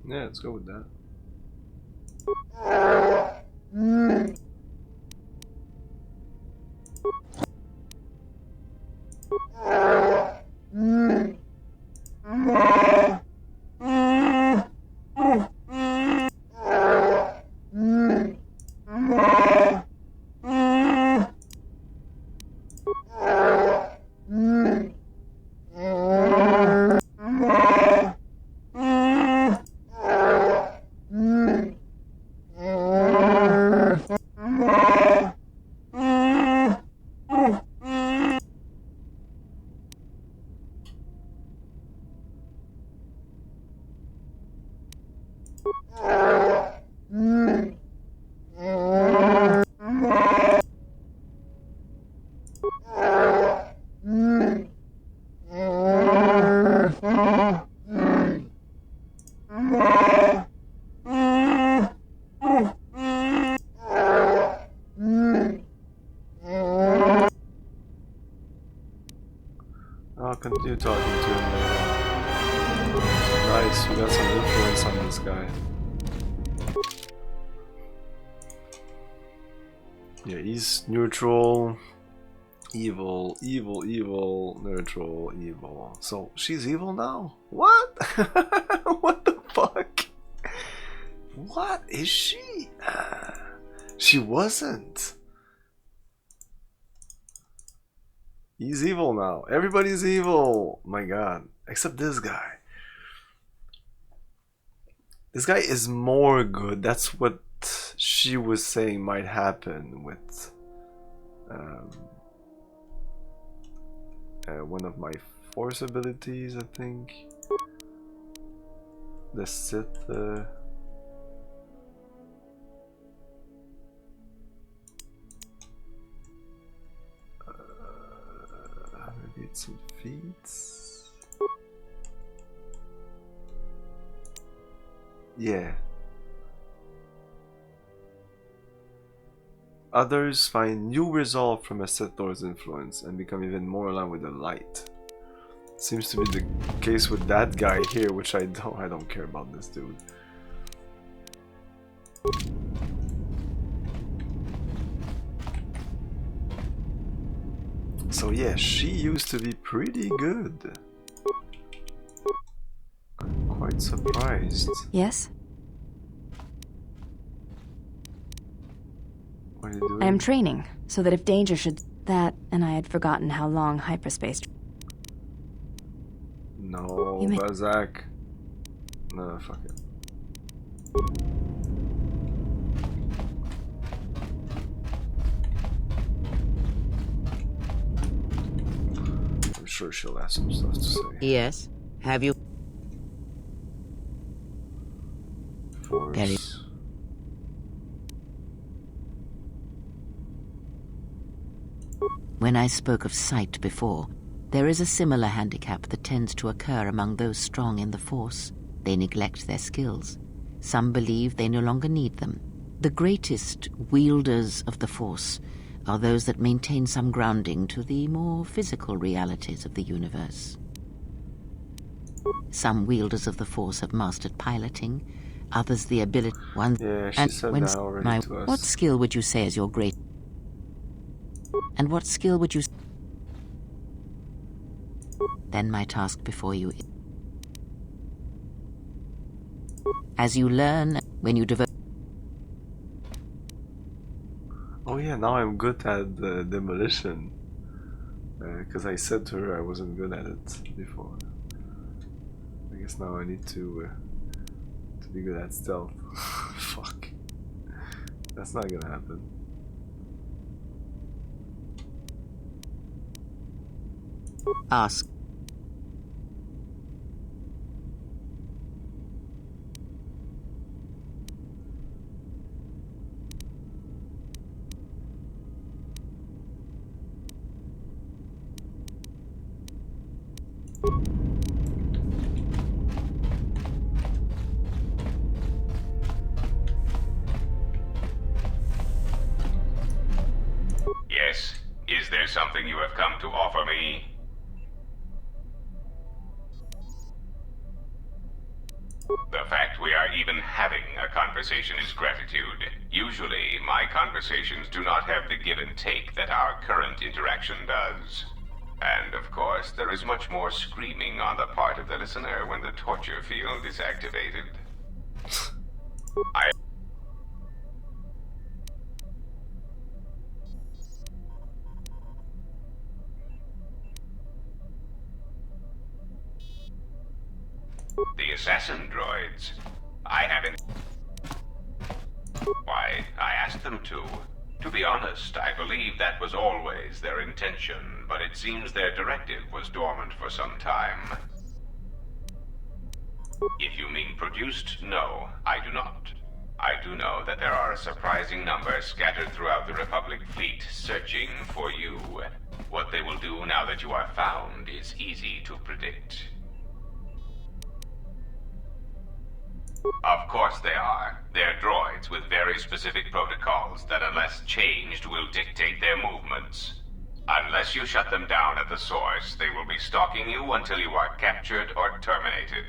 Yeah, let's go with that. I'll continue talking to him later. Nice, we got some influence on this guy. Yeah, he's neutral, evil, evil, evil, neutral, evil. So she's evil now? What? What the fuck? What is she? She wasn't. He's evil now. Everybody's evil. My god. Except this guy. This guy is more good. That's what she was saying might happen with one of my force abilities, I think. The Sith. Maybe it's some feats. Yeah. Others find new resolve from a Sith Lord's influence and become even more aligned with the light. Seems to be the case with that guy here, which I don't care about this dude. So yeah, she used to be pretty good. I'm quite surprised. Yes? What are you doing? I am training, so that if danger should... That, and I had forgotten how long hyperspace... No, You may- Bazak. No, fuck it. I'm sure she'll have some stuff to say. Yes. Have you? Very. Force. When I spoke of sight before, there is a similar handicap that tends to occur among those strong in the Force. They neglect their skills. Some believe they no longer need them. The greatest wielders of the Force are those that maintain some grounding to the more physical realities of the universe. Some wielders of the Force have mastered piloting, others the ability... Yeah, she said that already to us. What skill would you say is your great... And what skill would you... Then my task before you... As you learn, when you devote... Oh yeah, now I'm good at the demolition. Because I said to her I wasn't good at it before. I guess now I need to be good at stealth. Fuck. That's not gonna happen. Ask. Yes? Is there something you have come to offer me? The fact we are even having a conversation is gratitude. Usually, my conversations do not have the give and take that our current interaction does. And of course, there is much more screaming on the part of the listener when the torture field is activated. The assassin droids. I haven't... Why, I asked them to. To be honest, I believe that was always their intention, but it seems their directive was dormant for some time. If you mean produced, no, I do not. I do know that there are a surprising number scattered throughout the Republic fleet searching for you. What they will do now that you are found is easy to predict. Of course they are. They're droids with very specific protocols that, unless changed, will dictate their movements. Unless you shut them down at the source, they will be stalking you until you are captured or terminated.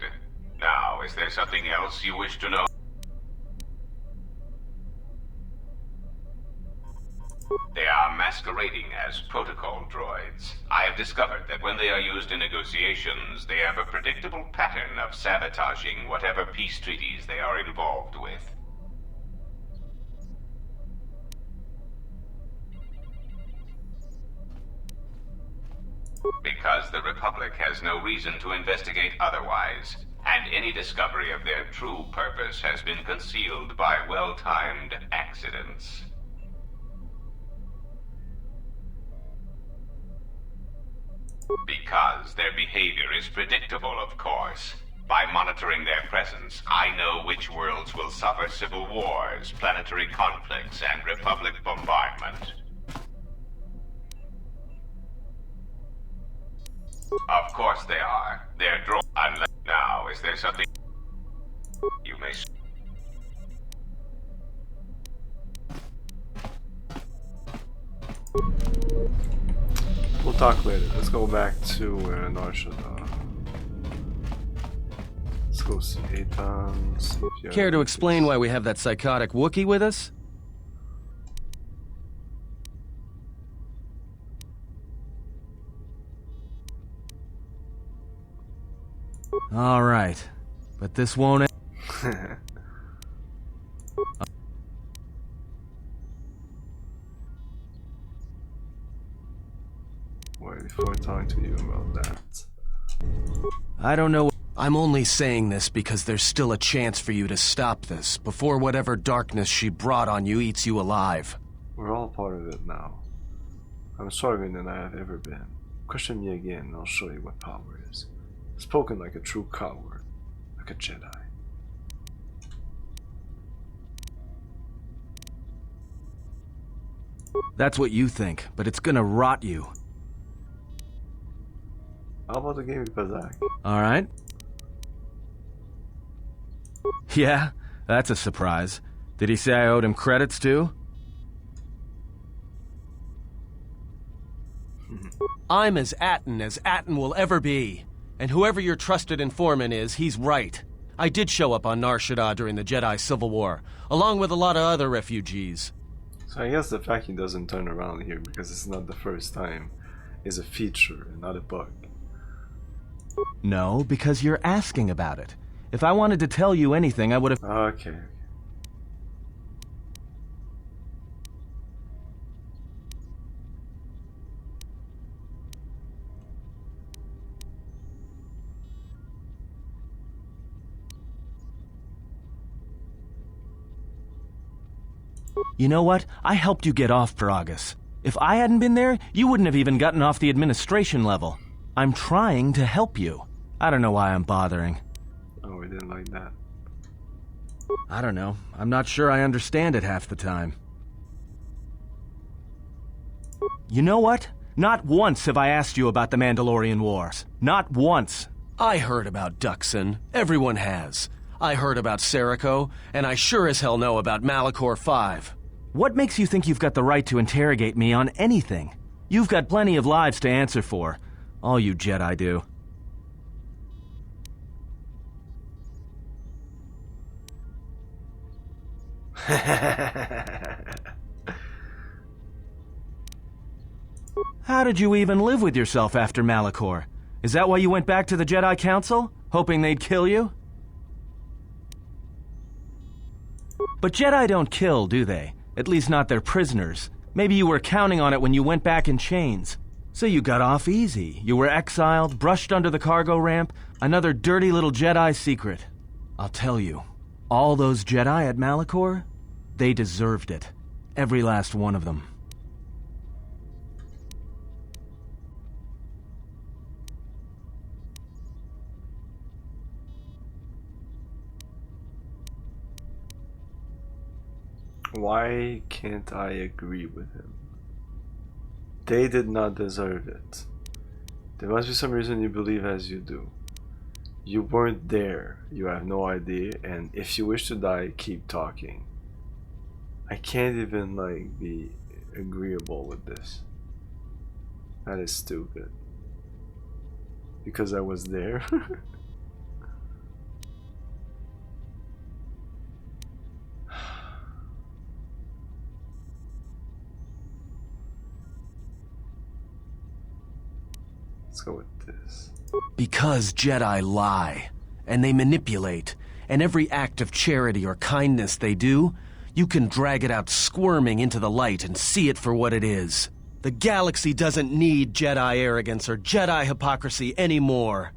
Now, is there something else you wish to know? They are masquerading as protocol droids. I have discovered that when they are used in negotiations, they have a predictable pattern of sabotaging whatever peace treaties they are involved with. Because the Republic has no reason to investigate otherwise, and any discovery of their true purpose has been concealed by well-timed accidents. Because their behavior is predictable, of course. By monitoring their presence, I know which worlds will suffer civil wars, planetary conflicts, and Republic bombardment. Of course they are. They're unless now, is there something you may... We'll talk later. Let's go back to Narsha. Let's go see Eitan. Care to explain why we have that psychotic Wookiee with us? All right, but this won't end. Wait, before talking to you about that. I don't know. I'm only saying this because there's still a chance for you to stop this before whatever darkness she brought on you eats you alive. We're all part of it now. I'm stronger than I have ever been. Question me again and I'll show you what power is. Spoken like a true coward, like a Jedi. That's what you think, but it's gonna rot you. How about the game with Bazak? Alright. Yeah, that's a surprise. Did he say I owed him credits too? I'm as Atten will ever be. And whoever your trusted informant is, he's right. I did show up on Nar Shaddaa during the Jedi Civil War, along with a lot of other refugees. So I guess the fact he doesn't turn around here because it's not the first time is a feature and not a bug. No, because you're asking about it. If I wanted to tell you anything, I would have... Okay. You know what? I helped you get off Peragus. If I hadn't been there, you wouldn't have even gotten off the administration level. I'm trying to help you. I don't know why I'm bothering. Oh, we didn't like that. I don't know. I'm not sure I understand it half the time. You know what? Not once have I asked you about the Mandalorian Wars. Not once. I heard about Duxon. Everyone has. I heard about Serico, and I sure as hell know about Malachor 5. What makes you think you've got the right to interrogate me on anything? You've got plenty of lives to answer for. All you Jedi do. How did you even live with yourself after Malachor? Is that why you went back to the Jedi Council? Hoping they'd kill you? But Jedi don't kill, do they? At least not their prisoners. Maybe you were counting on it when you went back in chains. So you got off easy. You were exiled, brushed under the cargo ramp, another dirty little Jedi secret. I'll tell you, all those Jedi at Malachor, they deserved it. Every last one of them. Why can't I agree with him? They did not deserve it. There must be some reason you believe as you do. You weren't there, you have no idea, and if you wish to die, keep talking. I can't even like be agreeable with this. That is stupid. Because I was there. Let's go with this. Because Jedi lie, and they manipulate, and every act of charity or kindness they do, you can drag it out squirming into the light and see it for what it is. The The galaxy doesn't need Jedi arrogance or Jedi hypocrisy anymore.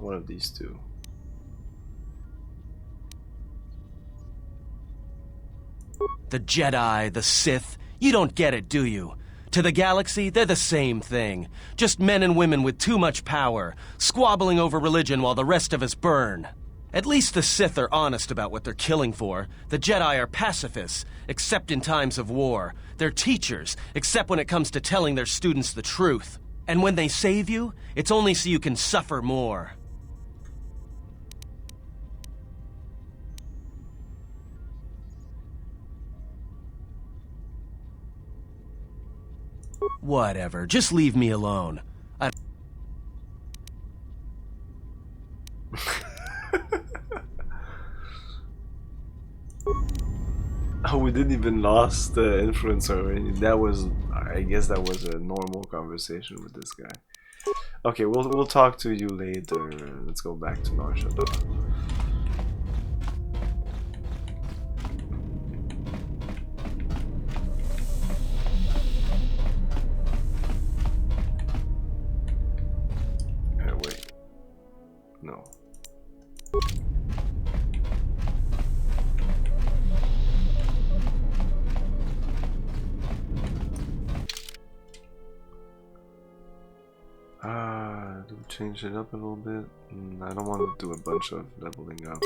One of these two. The Jedi, the Sith, you don't get it, do you? To the galaxy, they're the same thing. Just men and women with too much power, squabbling over religion while the rest of us burn. At least the Sith are honest about what they're killing for. The Jedi are pacifists, except in times of war. They're teachers, except when it comes to telling their students the truth. And when they save you, it's only so you can suffer more. Whatever, just leave me alone. Oh, we didn't even lost the influence or anything. That was, I guess that was a normal conversation with this guy. Okay, we'll talk to you later. Let's go back to Narsha. Wait. No. Do change it up a little bit? I don't want to do a bunch of leveling up.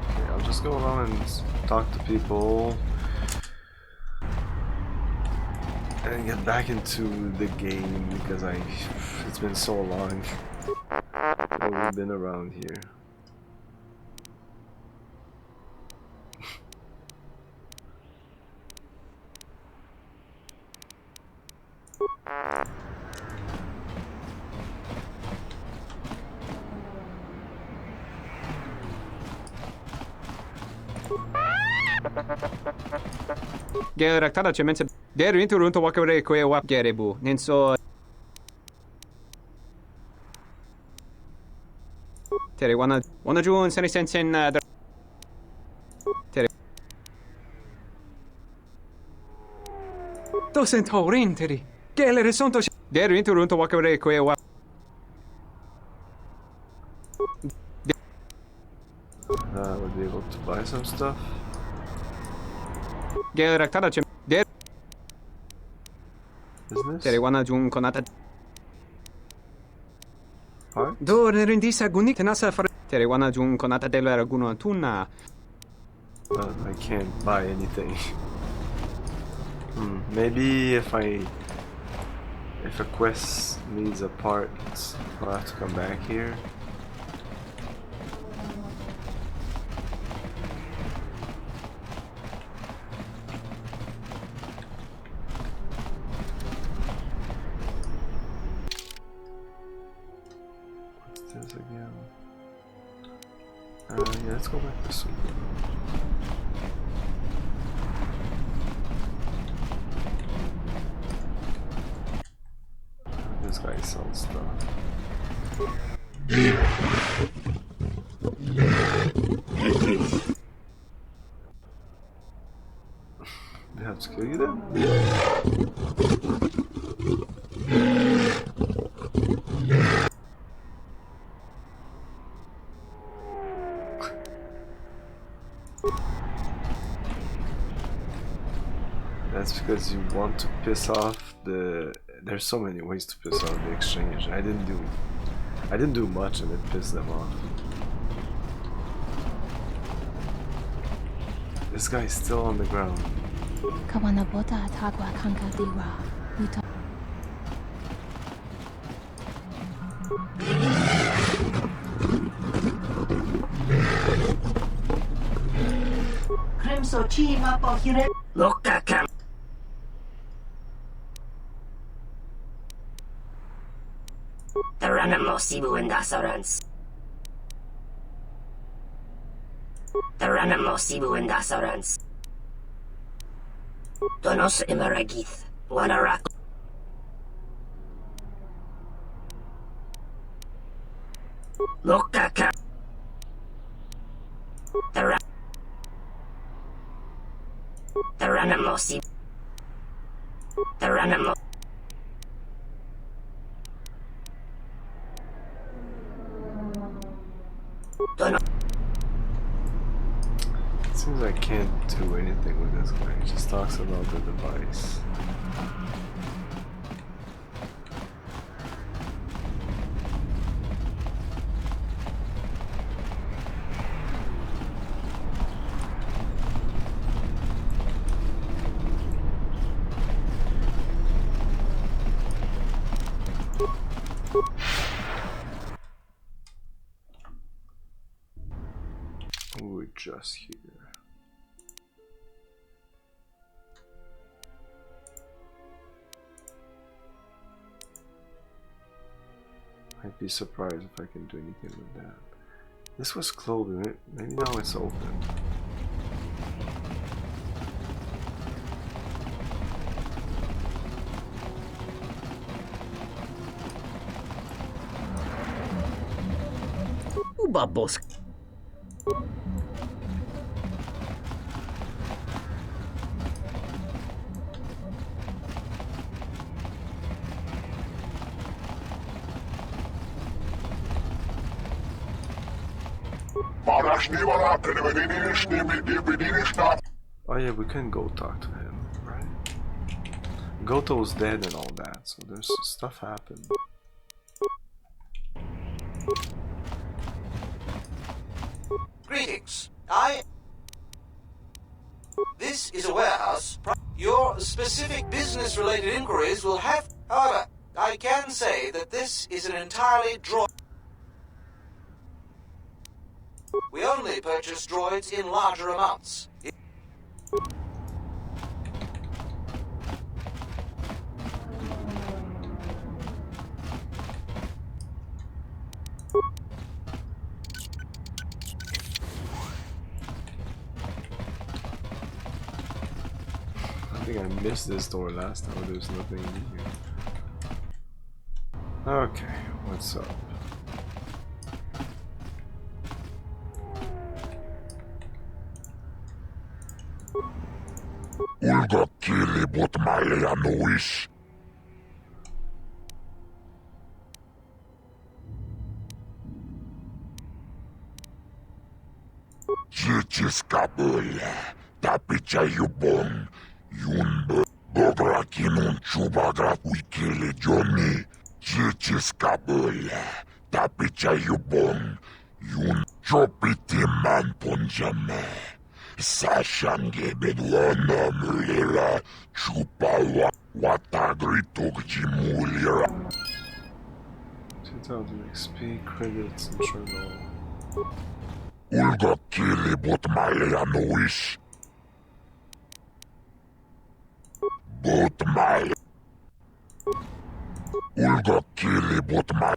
Okay, I'll just go along and talk to people. And get back into the game because it's been so long that we've been around here. Geraktada cemense der inturunto wakare kwe wap gerebu ninso Tere wana jun seni sensen Tere Dosen taurin teri Gele resonto der inturunto wakare kwe wap Would be able to buy some stuff. Geraktada cem der Business? Tere wana jun konata Parts? Do rendisa gunik nasa far Tere wana jun konata della raguno tuna I can't buy anything. Maybe if a quest needs a part, I'll have to come back here. Again. Yeah, let's go back this way. This guy sells stuff. They have to kill you then? That's because you want to piss off the... There's so many ways to piss off the exchange. I didn't do much and it pissed them off. This guy's still on the ground. Kawanabota tagwa kanka diwa. Uta. Crimso chi mapo hire. Lokaka. Taranamo sibu and asarans. Taranamo Sibu and Dasarans. Donos Imaragith. Wanarak. Mokaka. Taranamo Sibu. Taranamo. It seems I can't do anything with this guy. He just talks about the device. We're just here. I'd be surprised if I can do anything with that. This was closed, maybe now it's open. Ubabos. Oh yeah, we can go talk to him, right? Goto's dead and all that, so there's stuff happened. Greetings. This is a warehouse. Your specific business-related inquiries will have... However, I can say that this is an entirely droid... We only purchase droids in larger amounts. I think I missed this door last time, there's nothing in here. Okay, what's up? Ulga kili but malea nuis. Chichis kabule, tapicha yubon, yunbe, bogra kinun chubagra wikili joni. Chichis kabule, tapicha yubon, yun chopiti man ponjame. Sashange bedwana mulira chupa watagritok jimulira. 2000 XP credits internal. Ulga kili but malea nuis. But male. Ulga kili but male.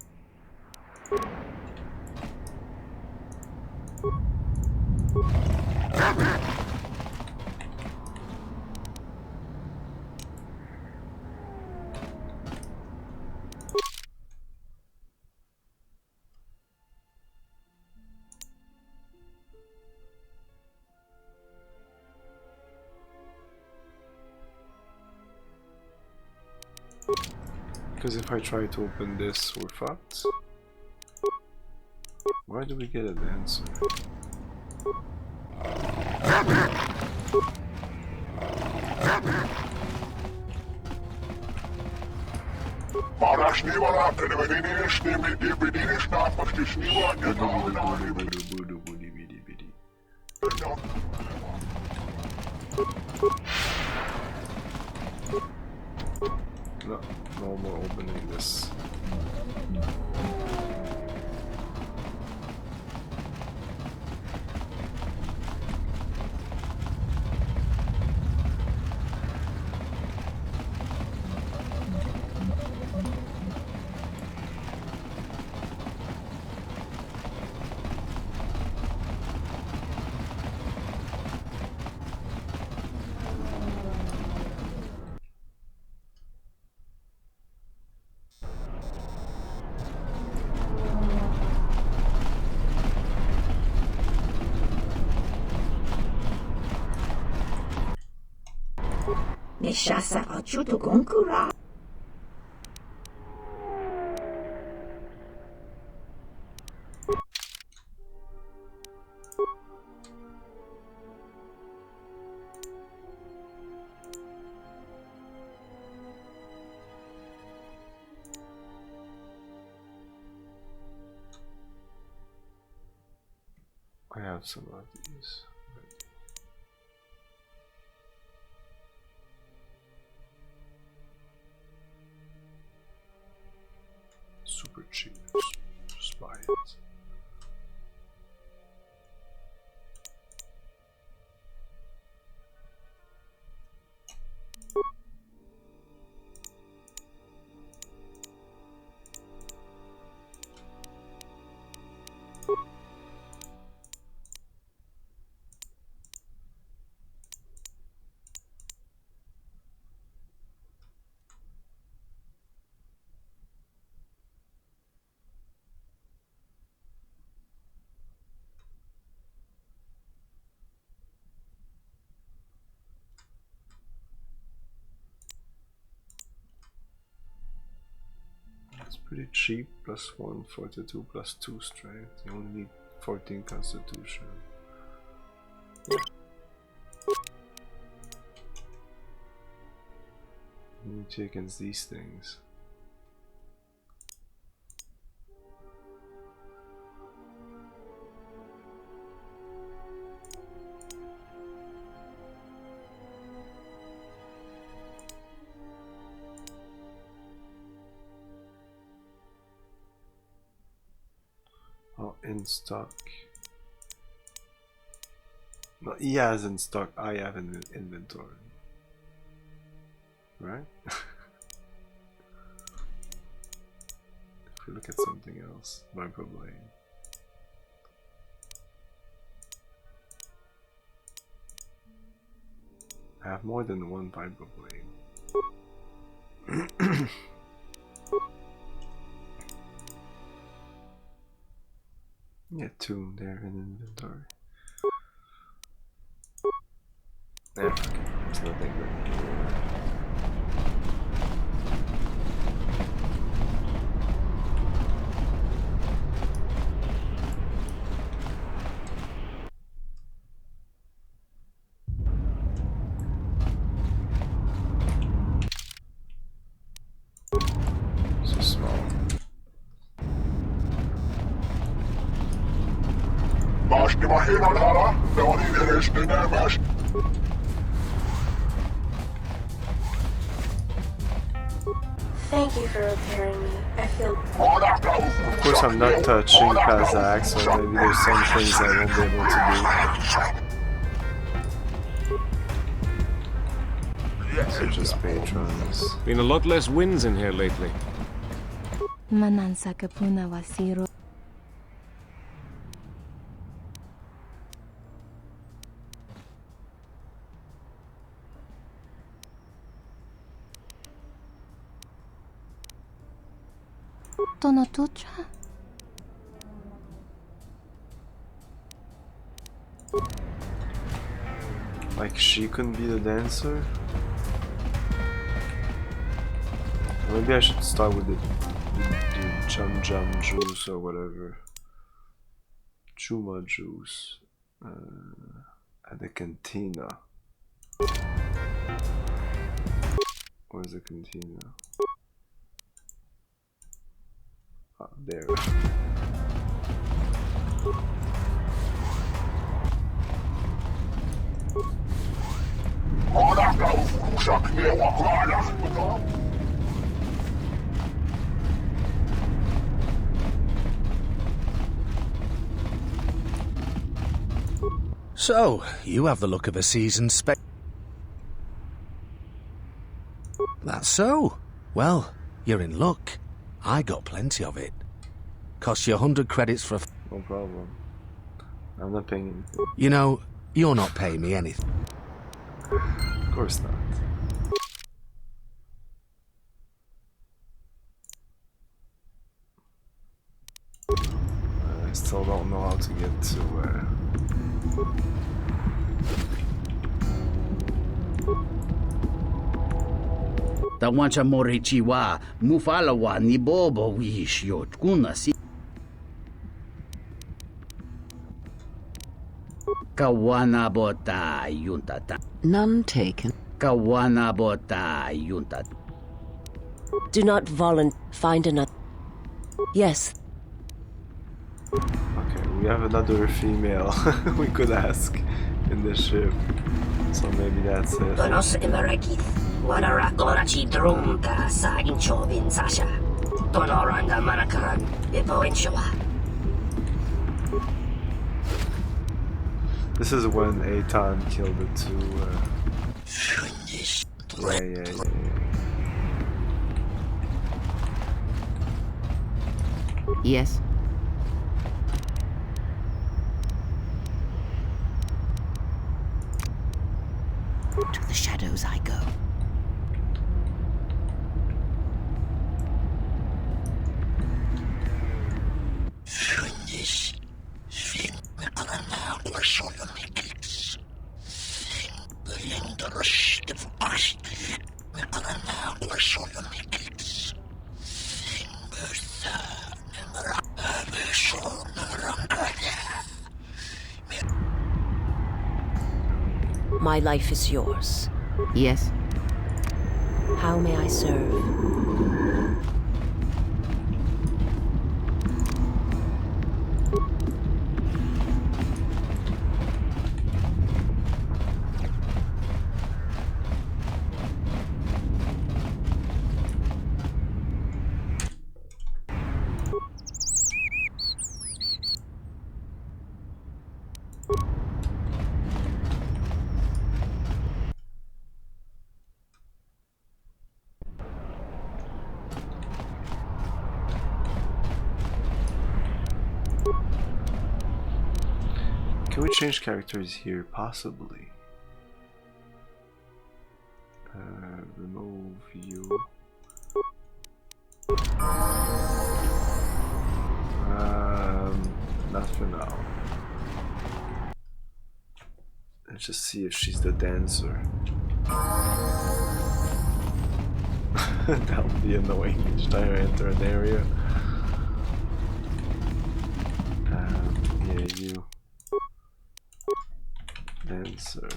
Because if I try to open this, we're fucked. Why do we get an answer? No more opening this. Shasa Achuto Gonkura. I have some of these. Super cheap. Just buy it. It's pretty cheap, +1, 42, +2 strength. You only need 14 constitution. Yeah. Immunity against these things. Oh, in stock. No, he has in stock, I have in inventory. Right? If we look at something else, Vibroblade. I have more than one Vibroblade. Yeah, 2 there in inventory. Yeah, okay. It's nothing good. So small. Thank you for repairing me. I feel... Of course I'm not touching Kazakh, so maybe there's some things I won't be able to do. So just patrons. Been a lot less winds in here lately. Manansa kapuna wasiro. Tono tucha. Like she couldn't be the dancer? Maybe I should start with the Chum Jum juice or whatever. Chuma juice. At the cantina. Where's the cantina? Ah, there. So, you have the look of a seasoned spec. That's so. Well, you're in luck. I got plenty of it. Costs you 100 credits for a... No problem. I'm not paying anything. You know, you're not paying me anything. Of course not. I still don't know how to get to where. Tawancha morichiwa, mufalawa ni bobo wish yot kuna si. Kawana bota yuntata. None taken. Kawana bota yuntata. Do not find another. Yes. Okay, we have another female we could ask in this ship. So maybe that's it. Donos imarakith. Wanara gorachi drumta sa inchovin sasha. Donoranda manakaran. Ipo inshua. This is when Eitan killed the two. Yeah. Yes. To the shadows I go. My life is yours. Yes. How may I serve? Can we change characters here? Possibly. Remove you. Not for now. Let's just see if she's the dancer. That would be annoying. Each time I enter an area. Yeah, you. Dancer.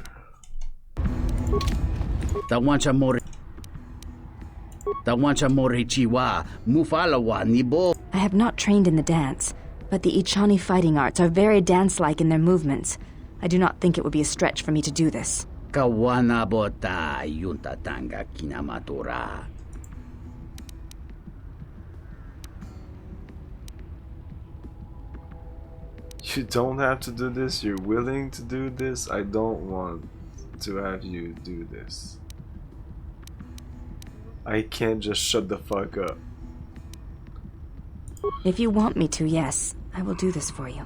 Tawancha morichiwa, mufalawa ni bo. I have not trained in the dance, but the Ichani fighting arts are very dance-like in their movements. I do not think it would be a stretch for me to do this. Kawana bota yuntatanga kinamatura. You don't have to do this, you're willing to do this. I don't want to have you do this. I can't just shut the fuck up. If you want me to, yes, I will do this for you.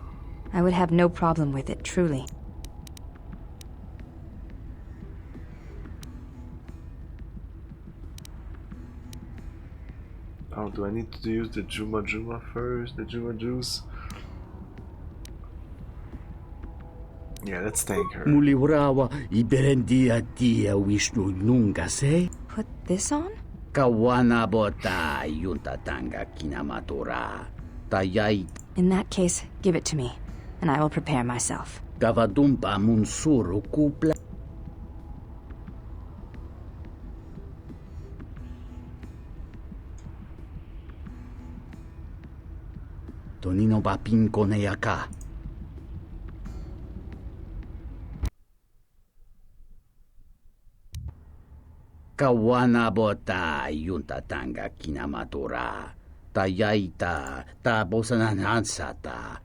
I would have no problem with it, truly. Oh, do I need to use the Juma Juma first? The Juma Juice? Yeah, let's thank her. Muliwrawa iberendia tia Vishnu nunga se. Put this on? Kawana bota yuntatanga kinamatura. Tayai. In that case, give it to me, and I will prepare myself. Gavadumpa munsuru kupla. Tonino papin koneyaka. Kawana bota yuntatanga kinamatura. Tayaita ta bosananansata.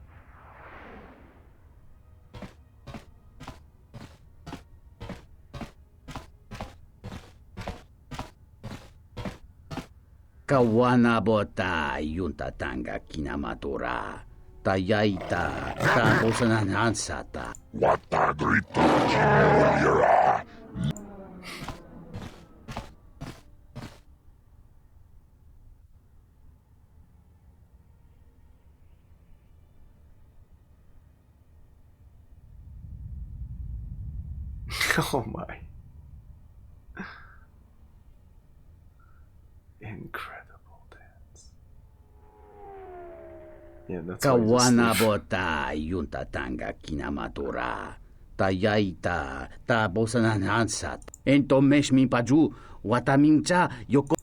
Kawana bota yuntatanga kinamatura. Tayaita ta bosananansata. Watagrito Chimulira. Oh my. Yeah, that's why I just Kawana leave. bota yunta tanga kinamatura. Tayaita ta bosananansat. Ento mesh min paju watamimcha yoko.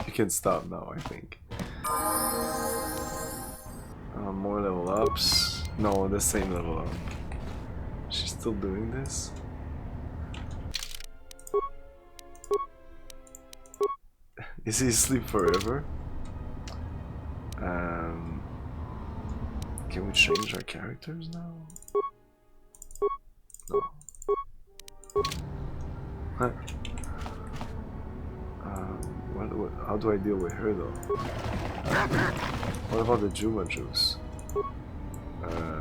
You can stop now, I think. More level ups. No, the same level up. She's still doing this? Is he asleep forever? Can we change our characters now? No. Huh. How do I deal with her though? What about the Juma juice?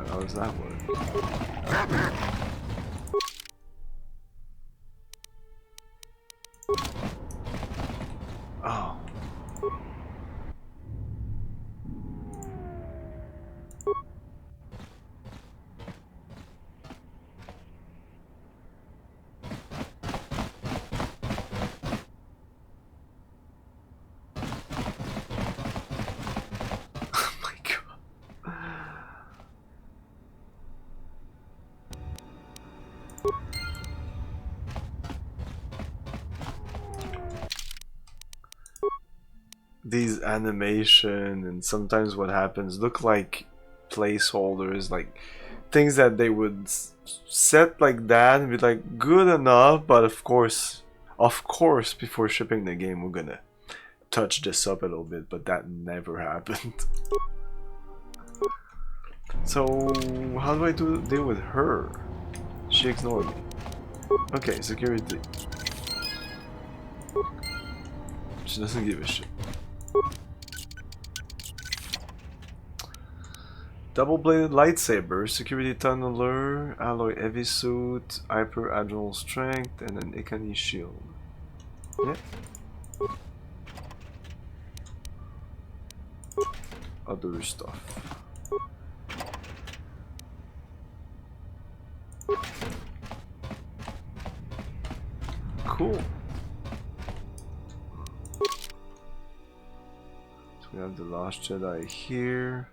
How does that work? Oh. These animation and sometimes what happens look like placeholders, like things that they would set like that and be like good enough, but of course before shipping the game we're gonna touch this up a little bit, but that never happened. So how do I deal with her? She ignored me. Okay, security. She doesn't give a shit. Double-bladed lightsaber, security tunneler, alloy heavy suit, hyper agile strength, and an Ikani shield. Yeah. Other stuff. Cool. So we have the Last Jedi here.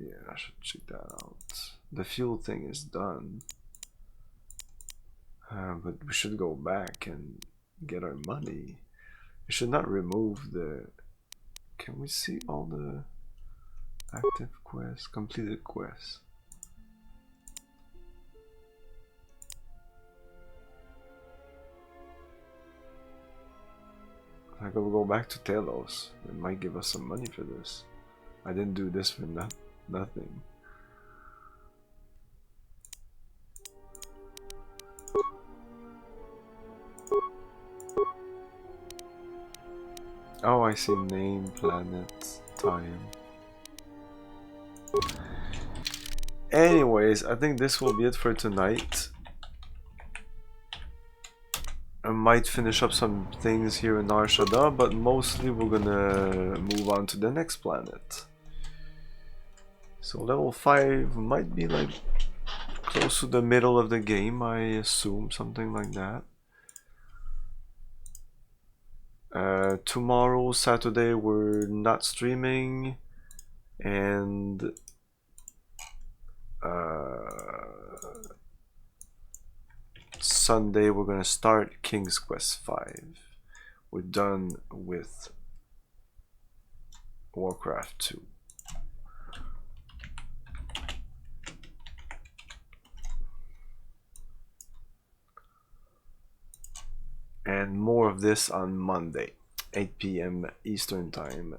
Yeah, I should check that out. The fuel thing is done. But we should go back and get our money. We should not remove the... Can we see all the active quests, completed quests? I could go back to Telos. It might give us some money for this. I didn't do this for nothing. Oh, I see name, planet, time. Anyways, I think this will be it for tonight. I might finish up some things here in Nar Shaddaa, but mostly we're gonna move on to the next planet. So level 5 might be like close to the middle of the game, I assume, something like that. Tomorrow, Saturday, we're not streaming, and Sunday we're gonna start King's Quest 5. We're done with Warcraft 2. And more of this on Monday, 8 PM Eastern Time.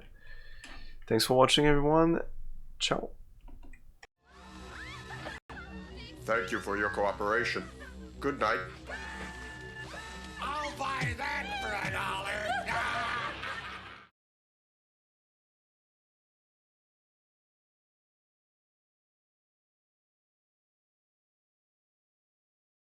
Thanks for watching, everyone. Ciao. Thank you for your cooperation. Good night. I'll buy that for $1.